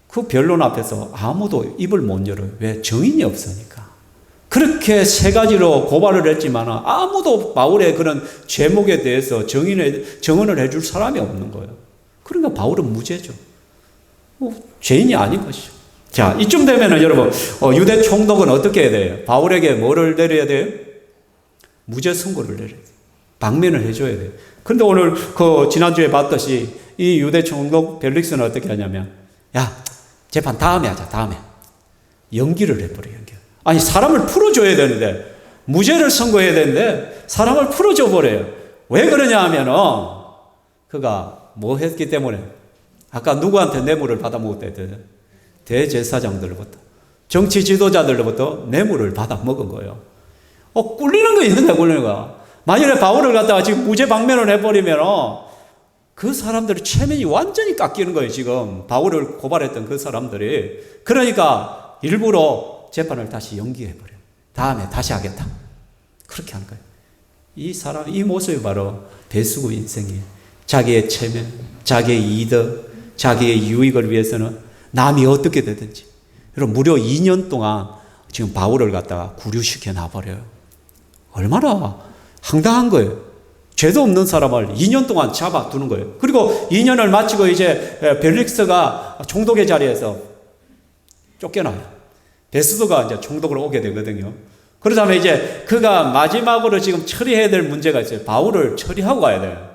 그 변론 앞에서 아무도 입을 못 열어요. 왜? 증인이 없으니까. 그렇게 세 가지로 고발을 했지만 아무도 바울의 그런 죄목에 대해서 증언을 해줄 사람이 없는 거예요. 그러니까 바울은 무죄죠. 죄인이 아닌 것이죠. 자, 이쯤 되면은 여러분, 유대 총독은 어떻게 해야 돼요? 바울에게 뭐를 내려야 돼요? 무죄 선고를 내려야 돼요. 방면을 해줘야 돼요. 그런데 오늘 지난주에 봤듯이 이 유대 총독 벨릭스는 어떻게 하냐면, 야, 재판 다음에 하자, 다음에. 연기를 해버려요, 연기. 아니, 사람을 풀어줘야 되는데, 무죄를 선고해야 되는데, 사람을 풀어줘 버려요. 왜 그러냐 하면은, 그가 뭐 했기 때문에, 아까 누구한테 뇌물을 받아 먹었다 했더니, 대제사장들로부터, 정치 지도자들로부터 뇌물을 받아 먹은 거예요. 꿀리는 거 있는 거야, 꿀리는 거. 만약에 바울을 갖다가 지금 무죄 방면을 해버리면, 그 사람들의 체면이 완전히 깎이는 거예요, 지금. 바울을 고발했던 그 사람들이. 그러니까 일부러 재판을 다시 연기해버려요. 다음에 다시 하겠다. 그렇게 하는 거예요. 이 모습이 바로 배수구 인생이에요. 자기의 체면, 자기의 이득, 자기의 유익을 위해서는 남이 어떻게 되든지. 여러분, 무려 2년 동안 지금 바울을 갖다가 구류시켜 놔버려요. 얼마나 황당한 거예요. 죄도 없는 사람을 2년 동안 잡아두는 거예요. 그리고 2년을 마치고 이제 벨릭스가 총독의 자리에서 쫓겨나요. 베스도가 이제 총독으로 오게 되거든요. 그렇다면 이제 그가 마지막으로 지금 처리해야 될 문제가 있어요. 바울을 처리하고 가야 돼요.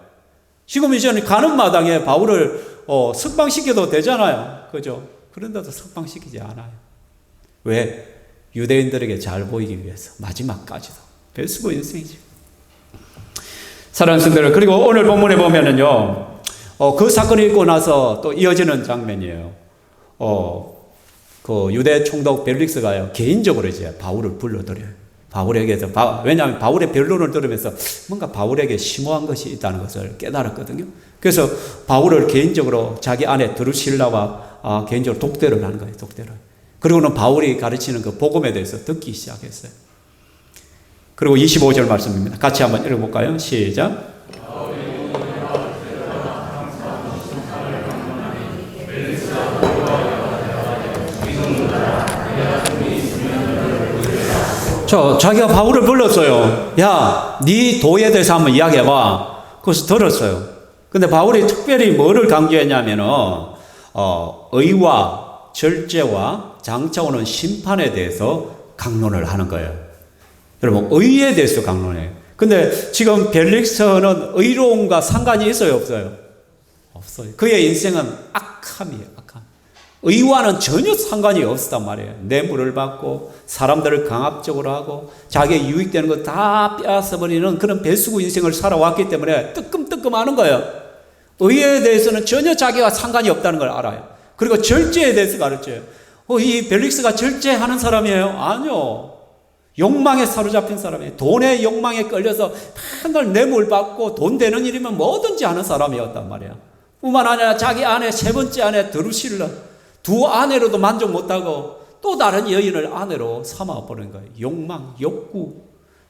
지금 이제는 가는 마당에 바울을 석방시켜도 되잖아요. 그죠? 그런데도 석방시키지 않아요. 왜? 유대인들에게 잘 보이기 위해서 마지막까지도. 베스고 인생이죠. 사랑하는 성도들, 그리고 오늘 본문에 보면은요, 그 사건이 있고 나서 또 이어지는 장면이에요. 그 유대 총독 벨릭스가요, 개인적으로 이제 바울을 불러들여요. 바울에게서, 왜냐하면 바울의 변론을 들으면서 뭔가 바울에게 심오한 것이 있다는 것을 깨달았거든요. 그래서 바울을 개인적으로 자기 아내 드루실라와 개인적으로 독대를 하는 거예요, 독대를. 그리고는 바울이 가르치는 그 복음에 대해서 듣기 시작했어요. 그리고 25절 말씀입니다. 같이 한번 읽어볼까요? 시작. 자기가 바울을 불렀어요. 야, 네 도에 대해서 한번 이야기해봐. 그래서 들었어요. 근데 바울이 특별히 뭐를 강조했냐면은, 의와 절제와 장차 오는 심판에 대해서 강론을 하는 거예요. 여러분, 의에 대해서 강론해요. 근데 지금 벨릭스는 의로움과 상관이 있어요, 없어요? 없어요. 그의 인생은 악함이에요, 악함. 의와는 전혀 상관이 없었단 말이에요. 뇌물을 받고 사람들을 강압적으로 하고 자기의 유익되는 거 다 빼앗아버리는 그런 배수구 인생을 살아왔기 때문에 뜨끔뜨끔하는 거예요. 의에 대해서는 전혀 자기가 상관이 없다는 걸 알아요. 그리고 절제에 대해서 가르쳐요. 이 벨릭스가 절제하는 사람이에요? 아니요. 욕망에 사로잡힌 사람이에요. 돈의 욕망에 끌려서 맨날 뇌물 받고 돈 되는 일이면 뭐든지 하는 사람이었단 말이에요. 뿐만 아니라 자기 아내, 세 번째 아내 드루실라, 두 아내로도 만족 못하고 또 다른 여인을 아내로 삼아버린 거예요. 욕망, 욕구,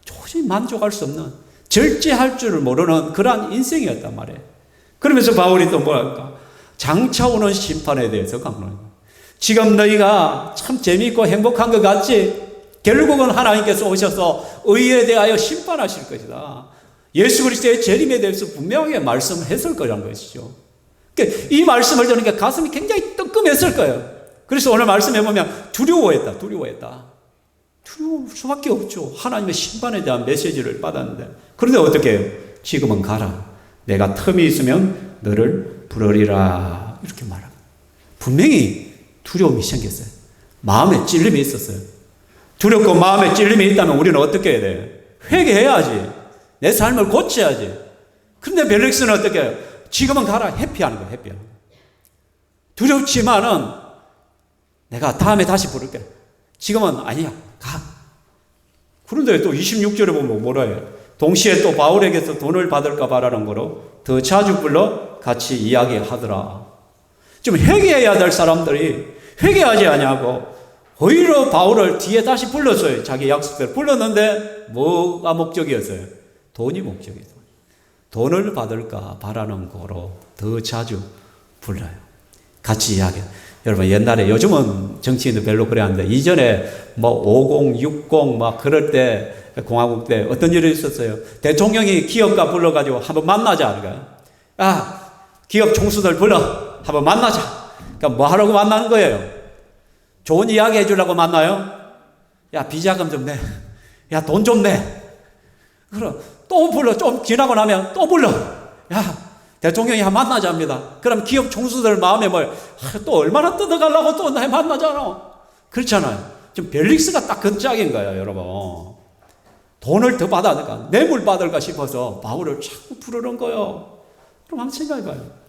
도저히 만족할 수 없는, 절제할 줄을 모르는 그러한 인생이었단 말이에요. 그러면서 바울이 또 뭐랄까, 장차 오는 심판에 대해서 강론해요. 지금 너희가 참 재미있고 행복한 것 같지? 결국은 하나님께서 오셔서 의에 대하여 심판하실 것이다. 예수 그리스도의 재림에 대해서 분명하게 말씀했을 거라는 것이죠. 그러니까 이 말씀을 들으니까 가슴이 굉장히 뜨끔했을 거예요. 그래서 오늘 말씀해 보면 두려워했다. 두려울 수밖에 없죠. 하나님의 심판에 대한 메시지를 받았는데. 그런데 어떻게 해요? 지금은 가라. 내가 틈이 있으면 너를 부르리라. 이렇게 말합니다. 분명히 두려움이 생겼어요. 마음에 찔림이 있었어요. 두렵고 마음에 찔림이 있다면 우리는 어떻게 해야 돼요? 회개해야지. 내 삶을 고쳐야지. 그런데 벨릭스는 어떻게 해요? 지금은 가라. 회피하는 거예요. 회피하는 거예요. 두렵지만은 내가 다음에 다시 부를게. 지금은 아니야. 가. 그런데 또 26절에 보면 뭐라 해요? 동시에 또 바울에게서 돈을 받을까 바라는 거로 더 자주 불러 같이 이야기하더라. 좀 회개해야 될 사람들이 회개하지 아니하고 오히려 바울을 뒤에 다시 불렀어요. 자기 약속대로 불렀는데 뭐가 목적이었어요? 돈이 목적이었어요. 돈을 받을까 바라는 거로 더 자주 불러요. 같이 이야기해요. 여러분 옛날에, 요즘은 정치인도 별로 그래 하는데 이전에 뭐 50, 60 막 그럴 때 공화국 때 어떤 일이 있었어요? 대통령이 기업가 불러가지고 한번 만나자. 그러니까 기업 총수들 불러 한번 만나자. 그러니까 뭐 하라고 만나는 거예요? 좋은 이야기 해주려고 만나요? 야, 비자금 좀 내. 야, 돈 좀 내. 그럼 또 불러. 좀 지나고 나면 또 불러. 야, 대통령이 한 만나자 합니다. 그럼 기업 총수들 마음에 또 얼마나 뜯어가려고 또 나 만나잖아. 그렇잖아요. 지금 벨릭스가 딱 그 짝인 거예요, 여러분. 돈을 더 받아야 뇌물 받을까 싶어서 바울을 자꾸 부르는 거예요. 그럼 한번 생각해봐요.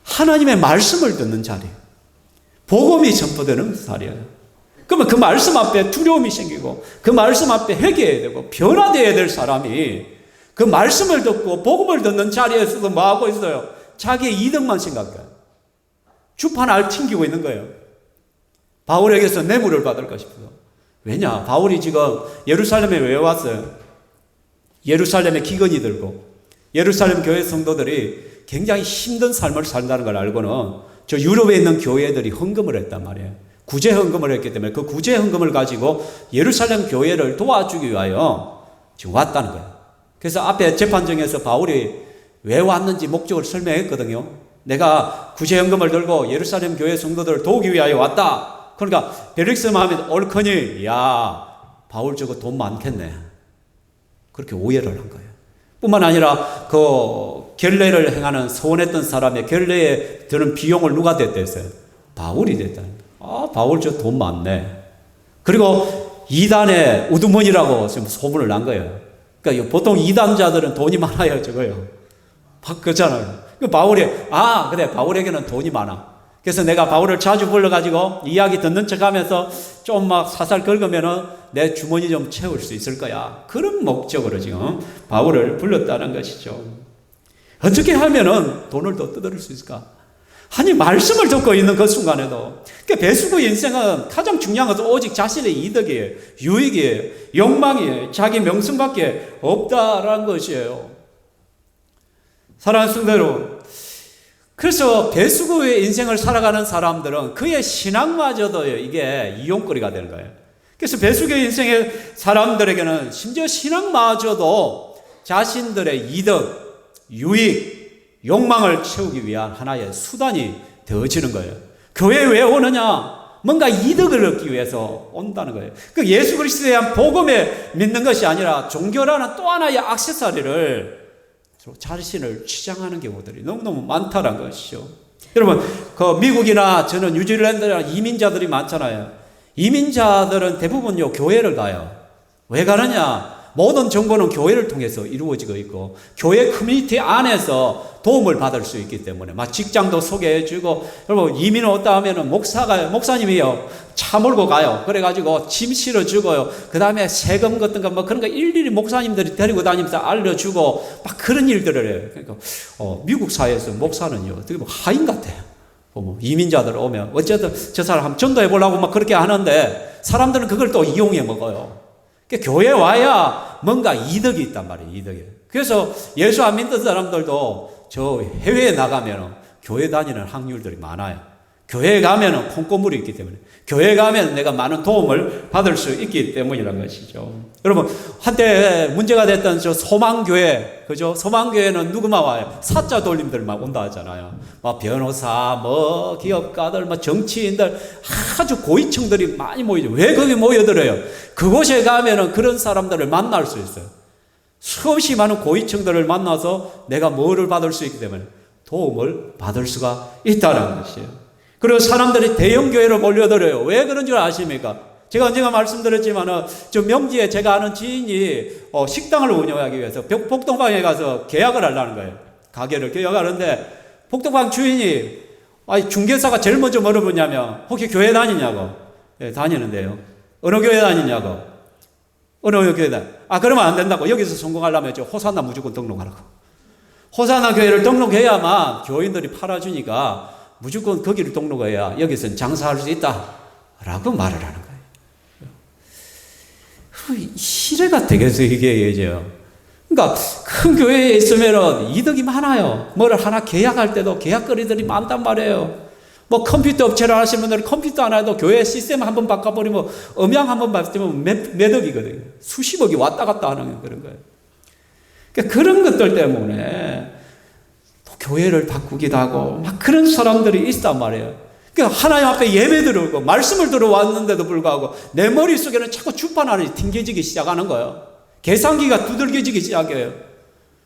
하나님의 말씀을 듣는 자리, 복음이 전파되는 자리예요. 그러면 그 말씀 앞에 두려움이 생기고 그 말씀 앞에 회개해야 되고 변화되어야 될 사람이 그 말씀을 듣고 복음을 듣는 자리에서도 뭐하고 있어요? 자기의 이득만 생각해요. 주판 알 튕기고 있는 거예요. 바울에게서 뇌물을 받을까 싶어요. 왜냐? 바울이 지금 예루살렘에 왜 왔어요? 예루살렘에 기근이 들고 예루살렘 교회 성도들이 굉장히 힘든 삶을 산다는 걸 알고는 저 유럽에 있는 교회들이 헌금을 했단 말이에요. 구제 헌금을 했기 때문에 그 구제 헌금을 가지고 예루살렘 교회를 도와주기 위하여 지금 왔다는 거예요. 그래서 앞에 재판정에서 바울이 왜 왔는지 목적을 설명했거든요. 내가 구제 헌금을 들고 예루살렘 교회 성도들을 도우기 위하여 왔다. 그러니까 벨릭스 마음에 옳거니, 야, 바울 저거 돈 많겠네. 그렇게 오해를 한 거예요. 뿐만 아니라 그 결례를 행하는 서원했던 사람의 결례에 드는 비용을 누가 댔댔어요? 바울이 댔다. 바울 저 돈 많네. 그리고 이단의 우두머니라고 지금 소문을 난 거예요. 그러니까 보통 이단자들은 돈이 많아요, 저거요. 그렇잖아요. 그 바울이, 그래, 바울에게는 돈이 많아. 그래서 내가 바울을 자주 불러가지고 이야기 듣는 척 하면서 좀 막 사살 긁으면은 내 주머니 좀 채울 수 있을 거야. 그런 목적으로 지금 바울을 불렀다는 것이죠. 어떻게 하면은 돈을 더 뜯어낼 수 있을까? 아니, 말씀을 듣고 있는 그 순간에도. 그러니까 배수구 인생은 가장 중요한 것은 오직 자신의 이득이에요. 유익이에요. 욕망이에요. 자기 명성밖에 없다라는 것이에요. 사랑하는 성도들, 그래서 배수구의 인생을 살아가는 사람들은 그의 신앙마저도 이게 이용거리가 되는 거예요. 그래서 배수구의 인생의 사람들에게는 심지어 신앙마저도 자신들의 이득, 유익, 욕망을 채우기 위한 하나의 수단이 되어지는 거예요. 교회에 왜 오느냐? 뭔가 이득을 얻기 위해서 온다는 거예요. 그 예수 그리스도에 대한 복음에 믿는 것이 아니라 종교라는 또 하나의 액세서리를 자신을 치장하는 경우들이 너무너무 많다는 것이죠. 여러분, 그 미국이나 저는 뉴질랜드나 이민자들이 많잖아요. 이민자들은 대부분요, 교회를 가요. 왜 가느냐? 모든 정보는 교회를 통해서 이루어지고 있고, 교회 커뮤니티 안에서 도움을 받을 수 있기 때문에, 막 직장도 소개해주고, 여러분, 이민 왔다 하면은 목사님이요, 차 몰고 가요. 그래가지고 짐 실어주고요. 그 다음에 세금 같은 거, 뭐 그런 거 일일이 목사님들이 데리고 다니면서 알려주고, 막 그런 일들을 해요. 그러니까, 미국 사회에서 목사는요, 어떻게 보면 하인 같아요. 이민자들 오면, 어쨌든 저 사람 한번 전도해 보려고 막 그렇게 하는데, 사람들은 그걸 또 이용해 먹어요. 그러니까 교회 와야 뭔가 이득이 있단 말이에요, 이득이. 그래서 예수 안 믿는 사람들도 저 해외에 나가면 교회 다니는 확률들이 많아요. 교회에 가면 콩고물이 있기 때문에, 교회에 가면 내가 많은 도움을 받을 수 있기 때문이라는 것이죠. 여러분, 한때 문제가 됐던 저 소망교회, 그죠? 소망교회는 누구만 와요? 사자 돌림들만 온다 하잖아요. 뭐 변호사, 뭐 기업가들, 뭐 정치인들, 아주 고위층들이 많이 모이죠. 왜 거기 모여들어요? 그곳에 가면은 그런 사람들을 만날 수 있어요. 수없이 많은 고위층들을 만나서 내가 뭐를 받을 수 있기 때문에 도움을 받을 수가 있다는 것이에요. 그리고 사람들이 대형교회로 몰려들어요. 왜 그런 줄 아십니까? 제가 언젠가 말씀드렸지만, 저 명지에 제가 아는 지인이 식당을 운영하기 위해서 복동방에 가서 계약을 하려는 거예요. 가게를 계약하는데, 복동방 주인이, 중개사가 제일 먼저 물어보냐면, 혹시 교회 다니냐고. 예, 다니는데요. 어느 교회 다니냐고. 어느 교회 다니. 그러면 안 된다고. 여기서 성공하려면 저 호산나 무조건 등록하라고. 호산나 교회를 등록해야만 교인들이 팔아주니까 무조건 거기를 등록해야 여기서는 장사할 수 있다라고 말을 하는 거예요. 시대가 되겠어요, 이게 이제요. 그러니까 큰 교회에 있으면 이득이 많아요. 뭐를 하나 계약할 때도 계약거리들이 많단 말이에요. 뭐 컴퓨터 업체를 하시는 분들은 컴퓨터 하나 해도 교회 시스템 한번 바꿔버리면 음향 한번 바꾸면 몇 억이거든요. 수십억이 왔다 갔다 하는 그런 거예요. 그러니까 그런 것들 때문에 교회를 바꾸기도 하고 막 그런 사람들이 있단 말이에요. 그러니까 하나님 앞에 예배 들어오고 말씀을 들어왔는데도 불구하고 내 머릿속에는 자꾸 주판 안이 튕겨지기 시작하는 거예요. 계산기가 두들겨지기 시작해요.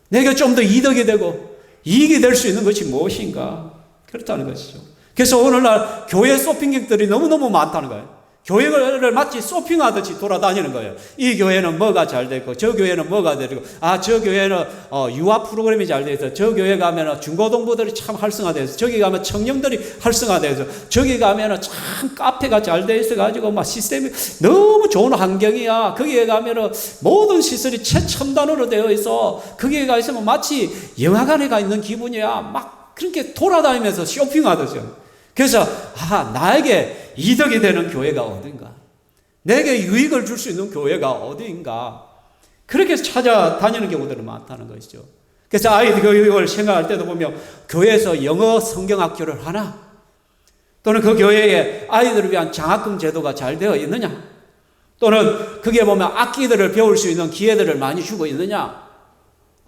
내가 좀 더 이득이 되고 이익이 될 수 있는 것이 무엇인가, 그렇다는 것이죠. 그래서 오늘날 교회 쇼핑객들이 너무너무 많다는 거예요. 교회를 마치 쇼핑하듯이 돌아다니는 거예요. 이 교회는 뭐가 잘 되고, 저 교회는 뭐가 되고, 저 교회는 유아 프로그램이 잘 돼서, 저 교회 가면 중고등부들이 참 활성화돼서, 저기 가면 청년들이 활성화돼서, 저기 가면 참 카페가 잘 돼 있어가지고 막 시스템이 너무 좋은 환경이야. 거기에 가면 모든 시설이 최첨단으로 되어 있어. 거기에 가 있으면 마치 영화관에 가 있는 기분이야. 막 그렇게 돌아다니면서 쇼핑하듯이. 그래서 나에게 이득이 되는 교회가 어딘가, 내게 유익을 줄 수 있는 교회가 어디인가, 그렇게 찾아다니는 경우들은 많다는 것이죠. 그래서 아이들 교육을 생각할 때도 보면 교회에서 영어 성경학교를 하나, 또는 그 교회에 아이들을 위한 장학금 제도가 잘 되어 있느냐, 또는 그게 보면 악기들을 배울 수 있는 기회들을 많이 주고 있느냐.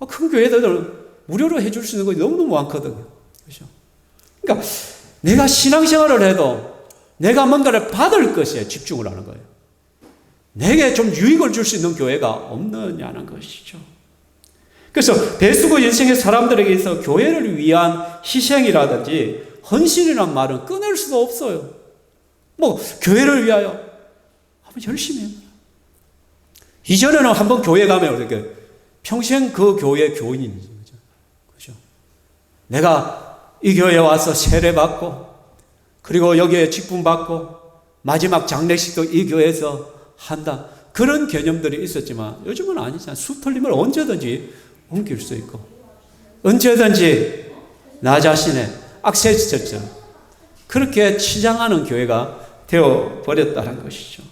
큰 교회들은 무료로 해줄 수 있는 것이 너무너무 많거든요. 그렇죠? 그러니까 내가 신앙생활을 해도 내가 뭔가를 받을 것에 집중을 하는 거예요. 내게 좀 유익을 줄 수 있는 교회가 없느냐는 것이죠. 그래서 배수구 인생의 사람들에게 있어 교회를 위한 희생이라든지 헌신이란 말은 끊을 수도 없어요. 뭐 교회를 위하여 한번 열심히 해요. 이전에는 한번 교회 가면 어떻게 평생 그 교회 교인인 거죠. 그죠? 내가 이 교회에 와서 세례 받고 그리고 여기에 직분 받고 마지막 장례식도 이 교회에서 한다. 그런 개념들이 있었지만 요즘은 아니잖아요. 수틀림을 언제든지 옮길 수 있고 언제든지 나 자신의 액세스처럼 그렇게 치장하는 교회가 되어버렸다는 것이죠.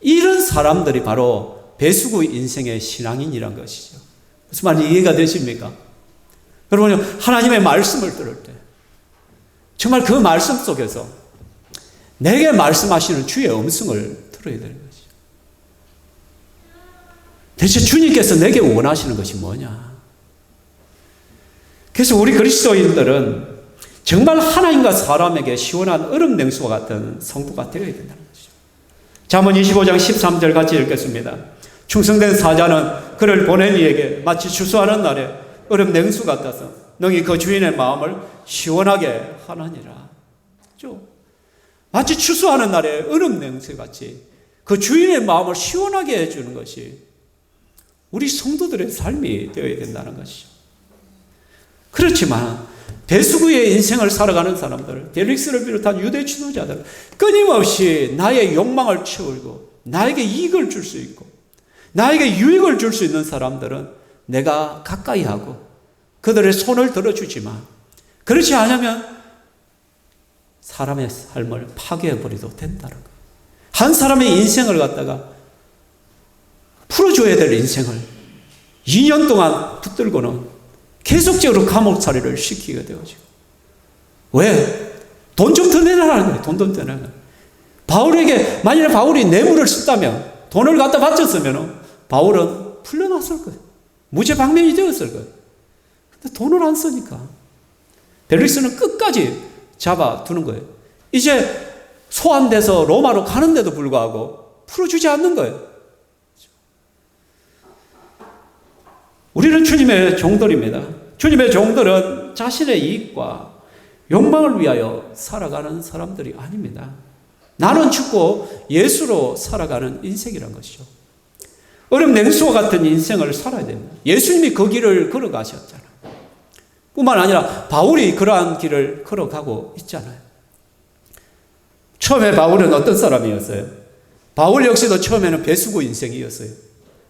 이런 사람들이 바로 배수구 인생의 신앙인이란 것이죠. 무슨 말인지 이해가 되십니까? 여러분, 하나님의 말씀을 들을 때 정말 그 말씀 속에서 내게 말씀하시는 주의 음성을 들어야 되는 거죠. 대체 주님께서 내게 원하시는 것이 뭐냐? 그래서 우리 그리스도인들은 정말 하나님과 사람에게 시원한 얼음 냉수와 같은 성도가 되어야 된다는 것이죠. 잠언 25장 13절 같이 읽겠습니다. 충성된 사자는 그를 보낸 이에게 마치 추수하는 날에 얼음 냉수 같아서 능히 그 주인의 마음을 시원하게 하느니라. 그렇죠? 마치 추수하는 날에 얼음 냉수 같이 그 주인의 마음을 시원하게 해주는 것이 우리 성도들의 삶이 되어야 된다는 것이죠. 그렇지만 배수구의 인생을 살아가는 사람들, 델릭스를 비롯한 유대 지도자들 끊임없이 나의 욕망을 채우고 나에게 이익을 줄 수 있고 나에게 유익을 줄 수 있는 사람들은 내가 가까이 하고 그들의 손을 들어주지만 그렇지 않으면 사람의 삶을 파괴해버려도 된다는 거예요. 한 사람의 인생을 갖다가 풀어줘야 될 인생을 2년 동안 붙들고는 계속적으로 감옥살이를 시키게 되어지고. 왜? 돈 좀 더 내라는 거예요. 돈 좀 더 내라는 거예요. 바울에게 만약에 바울이 뇌물을 썼다면 돈을 갖다 바쳤으면 바울은 풀려났을 거예요. 무죄방면이 되었을 거예요. 근데 돈을 안 쓰니까 벨릭스는 끝까지 잡아두는 거예요. 이제 소환돼서 로마로 가는데도 불구하고 풀어주지 않는 거예요. 우리는 주님의 종들입니다. 주님의 종들은 자신의 이익과 욕망을 위하여 살아가는 사람들이 아닙니다. 나는 죽고 예수로 살아가는 인생이란 것이죠. 얼음 냉수와 같은 인생을 살아야 됩니다. 예수님이 그 길을 걸어가셨잖아요. 뿐만 아니라 바울이 그러한 길을 걸어가고 있잖아요. 처음에 바울은 어떤 사람이었어요? 바울 역시도 처음에는 배수구 인생이었어요.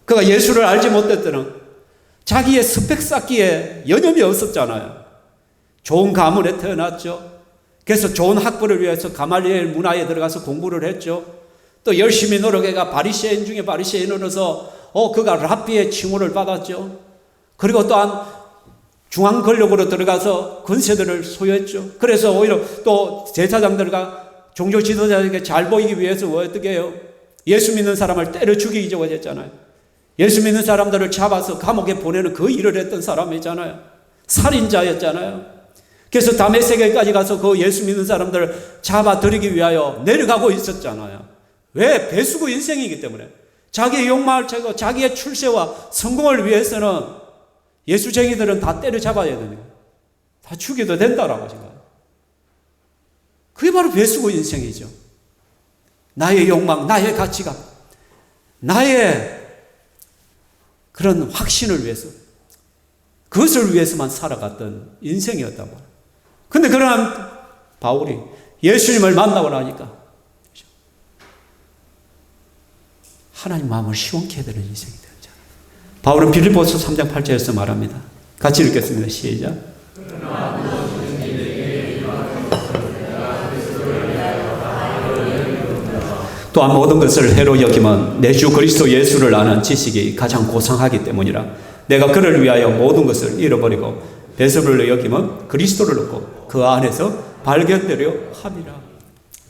그가 예수를 알지 못했던 자기의 스펙 쌓기에 여념이 없었잖아요. 좋은 가문에 태어났죠. 그래서 좋은 학부를 위해서 가말리엘 문화에 들어가서 공부를 했죠. 또 열심히 노력해가 바리새인 중에 바리새인으로서 그가 랍비의 칭호를 받았죠. 그리고 또한 중앙 권력으로 들어가서 권세들을 소유했죠. 그래서 오히려 또 제사장들과 종교 지도자에게 잘 보이기 위해서 어떻게 해요? 예수 믿는 사람을 때려 죽이려고 했잖아요. 예수 믿는 사람들을 잡아서 감옥에 보내는 그 일을 했던 사람이잖아요. 살인자였잖아요. 그래서 다메섹에까지 가서 그 예수 믿는 사람들을 잡아들이기 위하여 내려가고 있었잖아요. 왜? 배수구 인생이기 때문에. 자기의 욕망을 채고 자기의 출세와 성공을 위해서는 예수쟁이들은 다 때려잡아야 되니까 다 죽여도 된다라고 생각해요. 그게 바로 배수구 인생이죠. 나의 욕망, 나의 가치관, 나의 그런 확신을 위해서 그것을 위해서만 살아갔던 인생이었단 말이에요. 근데 그러한 바울이 예수님을 만나고 나니까 하나님 마음을 시원케 해야 되는 인생이 되었잖아요. 바울은 빌립보서 3장 8절에서 말합니다. 같이 읽겠습니다. 시작. 또한 모든 것을 해로 여기면 내 주 그리스도 예수를 아는 지식이 가장 고상하기 때문이라. 내가 그를 위하여 모든 것을 잃어버리고 배설을 여기면 그리스도를 얻고 그 안에서 발견되려 함이라.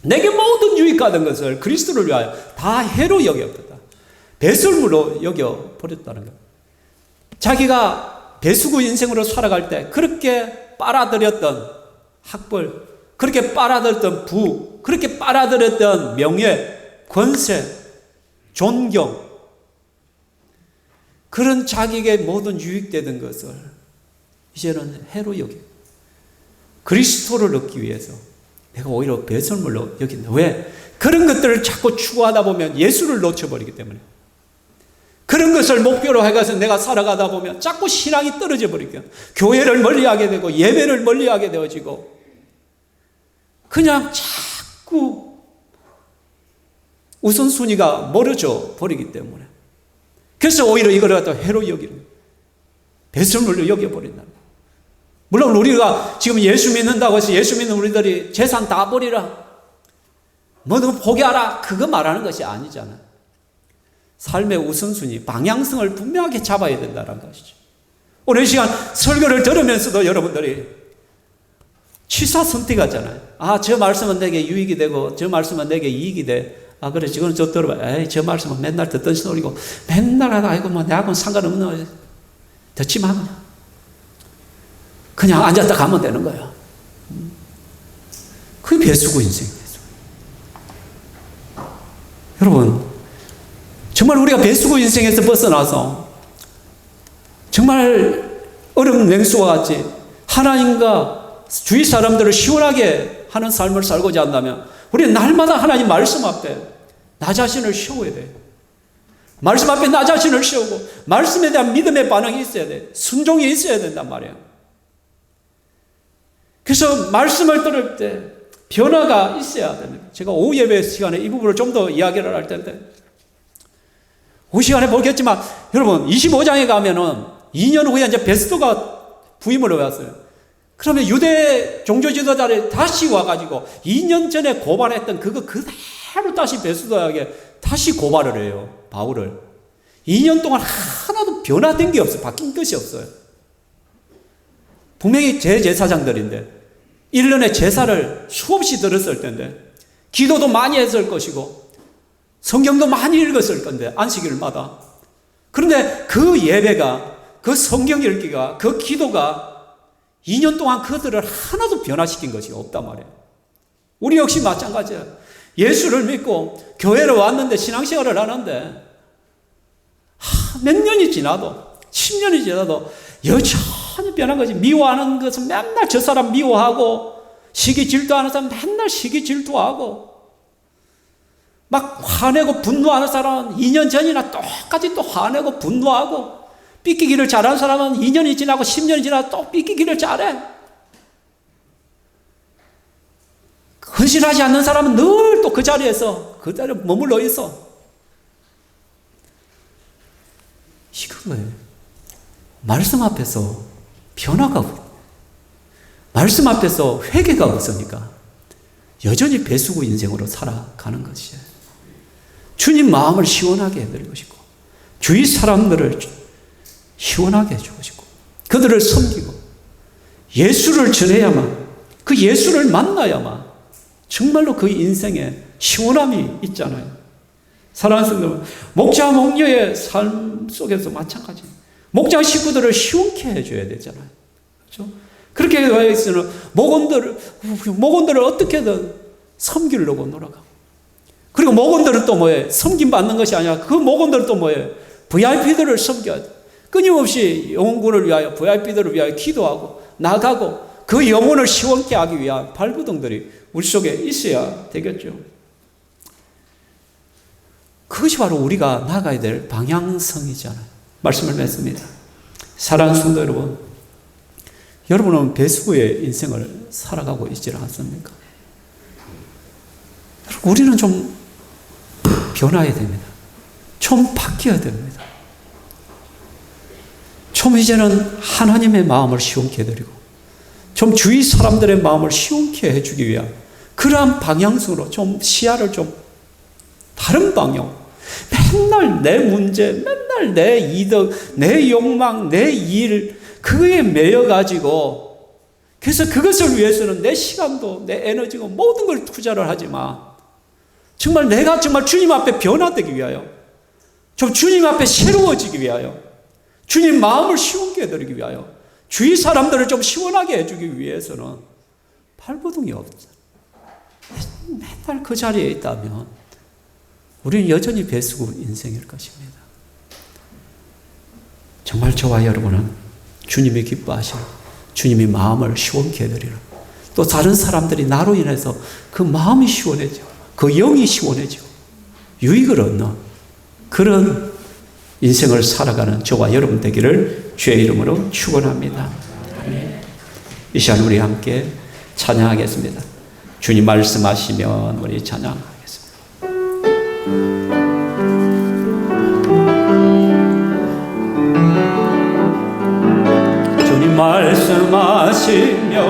내게 모든 유익하던 것을 그리스도를 위하여 다 해로 여겼다. 배설물로 여겨버렸다는 것. 자기가 배수구 인생으로 살아갈 때 그렇게 빨아들였던 학벌, 그렇게 빨아들였던 부, 그렇게 빨아들였던 명예, 권세, 존경, 그런 자기에게 모든 유익되던 것을 이제는 해로 여기 그리스도를 얻기 위해서 내가 오히려 배설물로 여긴다. 왜? 그런 것들을 자꾸 추구하다 보면 예수를 놓쳐버리기 때문에, 그런 것을 목표로 해가서 내가 살아가다 보면 자꾸 신앙이 떨어져 버리게, 교회를 멀리하게 되고 예배를 멀리하게 되어지고 그냥 자꾸 우선순위가 멀어져 버리기 때문에, 그래서 오히려 이걸 갖다 해로 여기는, 배설물로 여겨버린다. 물론 우리가 지금 예수 믿는다고 해서 예수 믿는 우리들이 재산 다 버리라, 뭐든 포기하라, 그거 말하는 것이 아니잖아요. 삶의 우선순위, 방향성을 분명하게 잡아야 된다는 것이죠. 오늘 이 시간 설교를 들으면서도 여러분들이 취사 선택하잖아요. 아, 저 말씀은 내게 유익이 되고 저 말씀은 내게 이익이 돼. 아, 그래, 지금 저 들어봐. 에이, 저 말씀은 맨날 듣던 소리고 맨날 하다, 아이고, 뭐, 내하고는 상관없는 거 듣지 마, 그냥 앉았다 가면 되는 거야. 그게 배수구 인생이에요. 여러분, 정말 우리가 배수구 인생에서 벗어나서 정말 얼음 냉수와 같이 하나님과 주위 사람들을 시원하게 하는 삶을 살고자 한다면 우리는 날마다 하나님 말씀 앞에 나 자신을 세워야 돼. 말씀 앞에 나 자신을 세우고 말씀에 대한 믿음의 반응이 있어야 돼. 순종이 있어야 된단 말이에요. 그래서 말씀을 들을 때 변화가 있어야 됩니다. 제가 오후 예배 시간에 이 부분을 좀 더 이야기를 할 텐데, 오후 시간에 보겠지만 여러분 25장에 가면은 2년 후에 이제 베스도가 부임을 해왔어요. 그러면 유대 종교 지도자들이 다시 와가지고 2년 전에 고발했던 그거 그대로 다시 베스도에게 다시 고발을 해요. 바울을. 2년 동안 하나도 변화된 게 없어요. 바뀐 것이 없어요. 분명히 제사장들인데 1년에 제사를 수없이 들었을 텐데, 기도도 많이 했을 것이고 성경도 많이 읽었을 건데, 안식일마다. 그런데 그 예배가, 그 성경 읽기가, 그 기도가 2년 동안 그들을 하나도 변화시킨 것이 없단 말이에요. 우리 역시 마찬가지예요. 예수를 믿고 교회를 왔는데, 신앙생활을 하는데 몇 년이 지나도 10년이 지나도 여전히 변한 거지. 미워하는 것은 맨날 저 사람 미워하고, 시기 질투하는 사람 맨날 시기 질투하고, 막 화내고 분노하는 사람은 2년 전이나 똑같이 또 화내고 분노하고, 삐끼기를 잘하는 사람은 2년이 지나고 10년이 지나도 또 삐끼기를 잘해. 헌신하지 않는 사람은 늘 또 그 자리에서 그대로 머물러 있어. 이거예요. 말씀 앞에서 변화가 없고, 말씀 앞에서 회개가 없으니까 여전히 배수구 인생으로 살아가는 것이에요. 주님 마음을 시원하게 해드리고 싶고, 주위 사람들을 시원하게 해주고 싶고, 그들을 섬기고 예수를 전해야만, 그 예수를 만나야만 정말로 그 인생에 시원함이 있잖아요. 사랑하는 성도, 목자 목녀의 삶 속에서 마찬가지. 목자 식구들을 시원케 해줘야 되잖아요. 그렇죠? 그렇게 해서는 목원들을 어떻게든 섬기려고 노력하고, 그리고 목원들은 또 뭐예요? 섬김받는 것이 아니라 그 목원들은 또 뭐예요? VIP들을 섬겨야 돼. 끊임없이 영혼군을 위하여, VIP들을 위하여 기도하고 나가고, 그 영혼을 시원케 하기 위한 발부동들이 우리 속에 있어야 되겠죠. 그것이 바로 우리가 나가야 될 방향성이잖아요. 말씀을 맺습니다. 사랑하는 성도 여러분, 여러분은 배수구의 인생을 살아가고 있지 않습니까? 우리는 좀 변화해야 됩니다. 좀 바뀌어야 됩니다. 좀 이제는 하나님의 마음을 시원케 해드리고, 좀 주위 사람들의 마음을 시원케 해주기 위한 그러한 방향으로 좀 시야를 좀 다른 방향, 맨날 내 문제, 맨날 내 이득, 내 욕망, 내 일, 그거에 매여가지고, 그래서 그것을 위해서는 내 시간도, 내 에너지고 모든 걸 투자를 하지만, 정말 내가 정말 주님 앞에 변화되기 위하여, 좀 주님 앞에 새로워지기 위하여, 주님 마음을 시원케 해드리기 위하여, 주위 사람들을 좀 시원하게 해주기 위해서는 발버둥이 없어요. 맨날 그 자리에 있다면 우리는 여전히 배수구 인생일 것입니다. 정말 저와 여러분은 주님이 기뻐하시는 주님이 마음을 시원케 해드리는 또 다른 사람들이 나로 인해서 그 마음이 시원해지고 그 영이 시원해지고 유익을 얻는 그런 인생을 살아가는 저와 여러분 되기를 주의 이름으로 축원합니다. 아멘. 이 시간 우리 함께 찬양하겠습니다. 주님 말씀하시면 우리 찬양하겠습니다. 주님 말씀하시며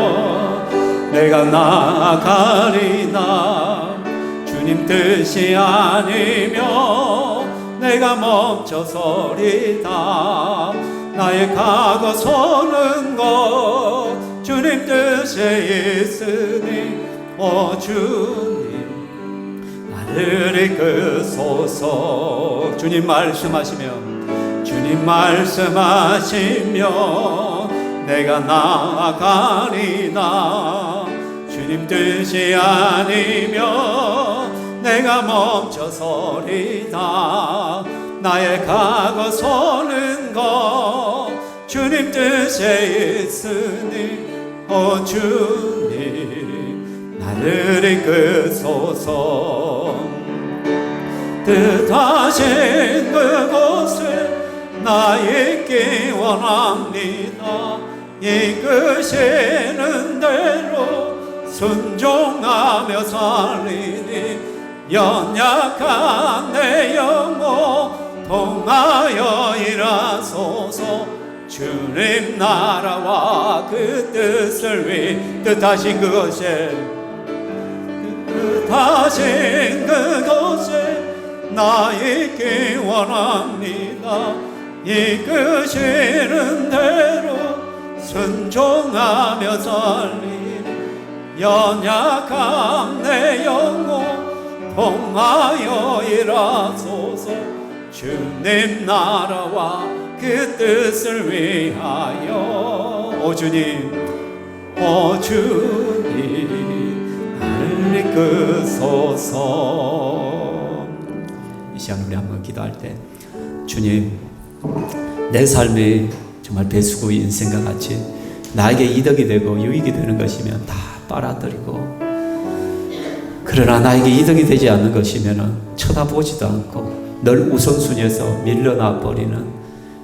내가 나아가리나 주님 뜻이 아니며 내가 멈춰서리다 나의 가고 서는 것 주님 뜻에 있으니 오 주님 나를 이끄소서 주님 말씀하시며 내가 나아가리나 주님 뜻이 아니며 내가 멈춰서리다 나의 가고 서는 것 주님 뜻에 있으니 오 주님 나를 이끄소서 뜻하신 그곳에 나 있기 원합니다 이끄시는 대로 순종하며 살리니 연약한 내 영혼 통하여 일하소서 주님 나라와 그 뜻을 위해 뜻하신 그곳에 나 있기 원합니다 이끄시는 대로 순종하며 살리니 연약한 내 영혼 통하여 일하소서 주님 나라와 그 뜻을 위하여 오 주님 나를 이끄소서 이 시간 우리 한번 기도할 때 주님 내 삶이 정말 배수구 인생과 같이 나에게 이득이 되고 유익이 되는 것이면 다 빨아들이고 그러나 나에게 이득이 되지 않는 것이면 쳐다보지도 않고 늘 우선순위에서 밀려나 버리는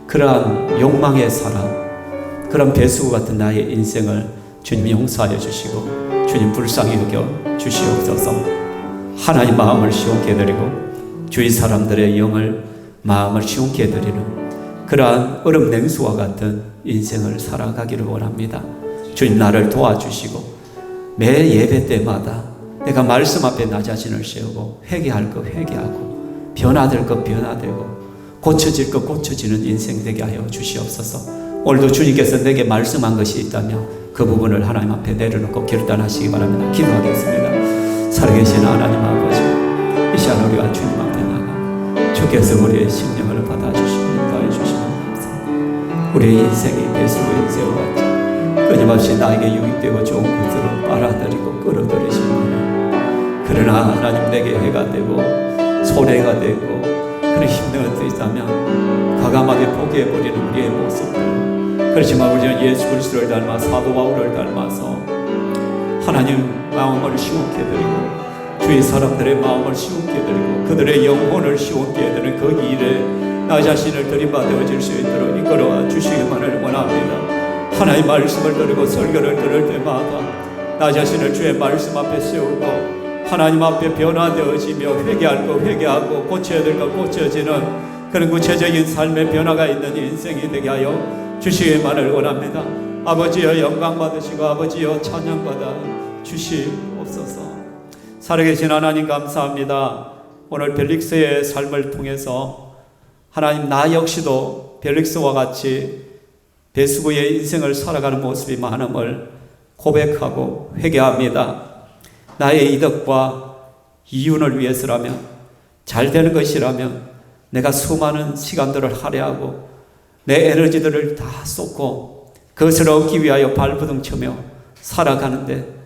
그러한 욕망의 사람 그런 배수구 같은 나의 인생을 주님 용서하여 주시고 주님 불쌍히 여겨 주시옵소서 하나님 마음을 시원케 해드리고 주위 사람들의 영을 마음을 시원케 해드리는 그러한 얼음 냉수와 같은 인생을 살아가기를 원합니다. 주님 나를 도와주시고 매 예배 때마다 내가 말씀 앞에 나 자신을 세우고 회개할 것 회개하고 변화될 것 변화되고 고쳐질 것 고쳐지는 인생 되게 하여 주시옵소서. 오늘도 주님께서 내게 말씀한 것이 있다면 그 부분을 하나님 앞에 내려놓고 결단하시기 바랍니다. 기도하겠습니다. 살아계신 하나님 아버지 이 시간 우리가 주님 앞에 나가 주께서 우리의 심령을 받아주시고 인도해 주시면 감사합니다. 우리의 인생이 배수구 인생과 같이 끊임없이 나에게 유익되고 좋은 것으로 빨아들이고 끌어들이시면 그러나 하나님 내게 해가 되고 손해가 되고 그런 힘든 것도 있다면 과감하게 포기해버리는 우리의 모습들 그렇지만 우리는 예수 그리스도를 닮아 사도 바울을 닮아서 하나님 마음을 시원케 해드리고 주위 사람들의 마음을 시원케 해드리고 그들의 영혼을 시원케 해드리는 그 일에 나 자신을 들이받아질 수 있도록 이끌어와 주시기만을 원합니다. 하나님 말씀을 들고 설교를 들을 때마다 나 자신을 주의 말씀 앞에 세우고 하나님 앞에 변화되어지며 회개할 것 회개하고 고쳐야 될 것 고쳐지는 그런 구체적인 삶의 변화가 있는 인생이 되게 하여 주시기만을 원합니다. 아버지여 영광 받으시고 아버지여 찬양받아 주시옵소서. 살아계신 하나님 감사합니다. 오늘 벨릭스의 삶을 통해서 하나님 나 역시도 벨릭스와 같이 배수구의 인생을 살아가는 모습이 많음을 고백하고 회개합니다. 나의 이득과 이윤을 위해서라면 잘 되는 것이라면 내가 수많은 시간들을 할애하고 내 에너지들을 다 쏟고 그것을 얻기 위하여 발부둥치며 살아가는데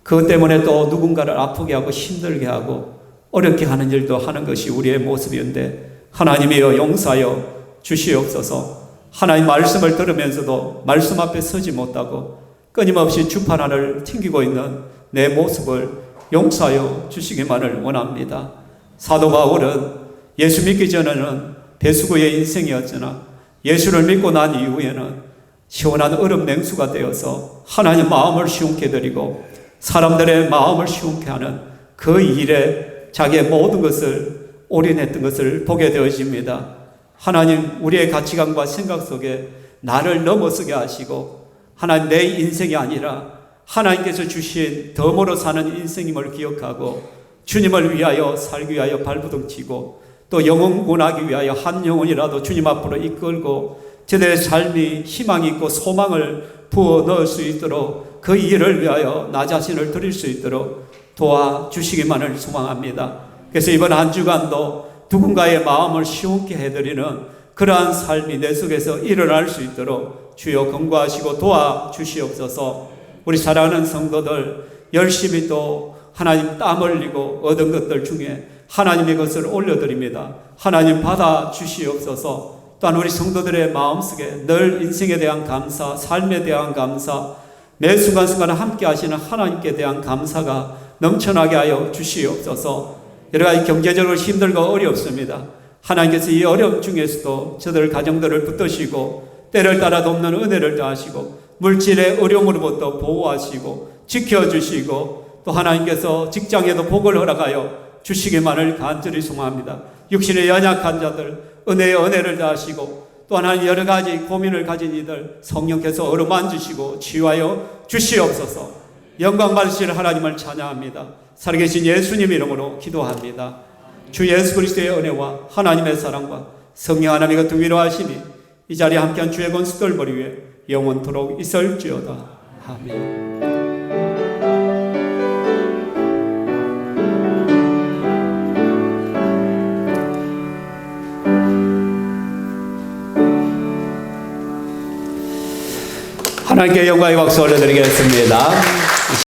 그것 때문에 또 누군가를 아프게 하고 힘들게 하고 어렵게 하는 일도 하는 것이 우리의 모습이었는데 하나님이여 용서하여 주시옵소서. 하나님 말씀을 들으면서도 말씀 앞에 서지 못하고 끊임없이 주판안을 튕기고 있는 내 모습을 용서하여 주시기만을 원합니다. 사도 바울은 예수 믿기 전에는 배수구의 인생이었으나 예수를 믿고 난 이후에는 시원한 얼음 냉수가 되어서 하나님 마음을 시원케 드리고 사람들의 마음을 시원케 하는 그 일에 자기의 모든 것을 올인했던 것을 보게 되어집니다. 하나님 우리의 가치관과 생각 속에 나를 넘어서게 하시고 하나님 내 인생이 아니라 하나님께서 주신 덤으로 사는 인생임을 기억하고 주님을 위하여 살기 위하여 발부둥치고 또 영혼 구원하기 위하여 한 영혼이라도 주님 앞으로 이끌고 저들의 삶이 희망이 있고 소망을 부어 넣을 수 있도록 그 일을 위하여 나 자신을 드릴 수 있도록 도와주시기만을 소망합니다. 그래서 이번 한 주간도 누군가의 마음을 시원케 해드리는 그러한 삶이 내 속에서 일어날 수 있도록 주여 권고하시고 도와주시옵소서. 우리 사랑하는 성도들 열심히 또 하나님 땀 흘리고 얻은 것들 중에 하나님의 것을 올려드립니다. 하나님 받아주시옵소서. 또한 우리 성도들의 마음속에 늘 인생에 대한 감사, 삶에 대한 감사, 매 순간순간 함께 하시는 하나님께 대한 감사가 넘쳐나게 하여 주시옵소서. 여러 가지 경제적으로 힘들고 어렵습니다. 하나님께서 이 어려움 중에서도 저들 가정들을 붙드시고 때를 따라 돕는 은혜를 더하시고 물질의 어려움으로부터 보호하시고 지켜주시고 또 하나님께서 직장에도 복을 허락하여 주시기만을 간절히 소망합니다. 육신의 연약한 자들 은혜의 은혜를 더하시고 또 하나님 여러 가지 고민을 가진 이들 성령께서 어루만지시고 치유하여 주시옵소서. 영광 받으실 하나님을 찬양합니다. 살아계신 예수님 이름으로 기도합니다. 주 예수 그리스도의 은혜와 하나님의 사랑과 성령 하나님의 등위로하심이 이 자리에 함께한 주의 권수들 머리 위에 영원토록 있을지어다. 아멘. 하나님께 영광의 박수 올려드리겠습니다.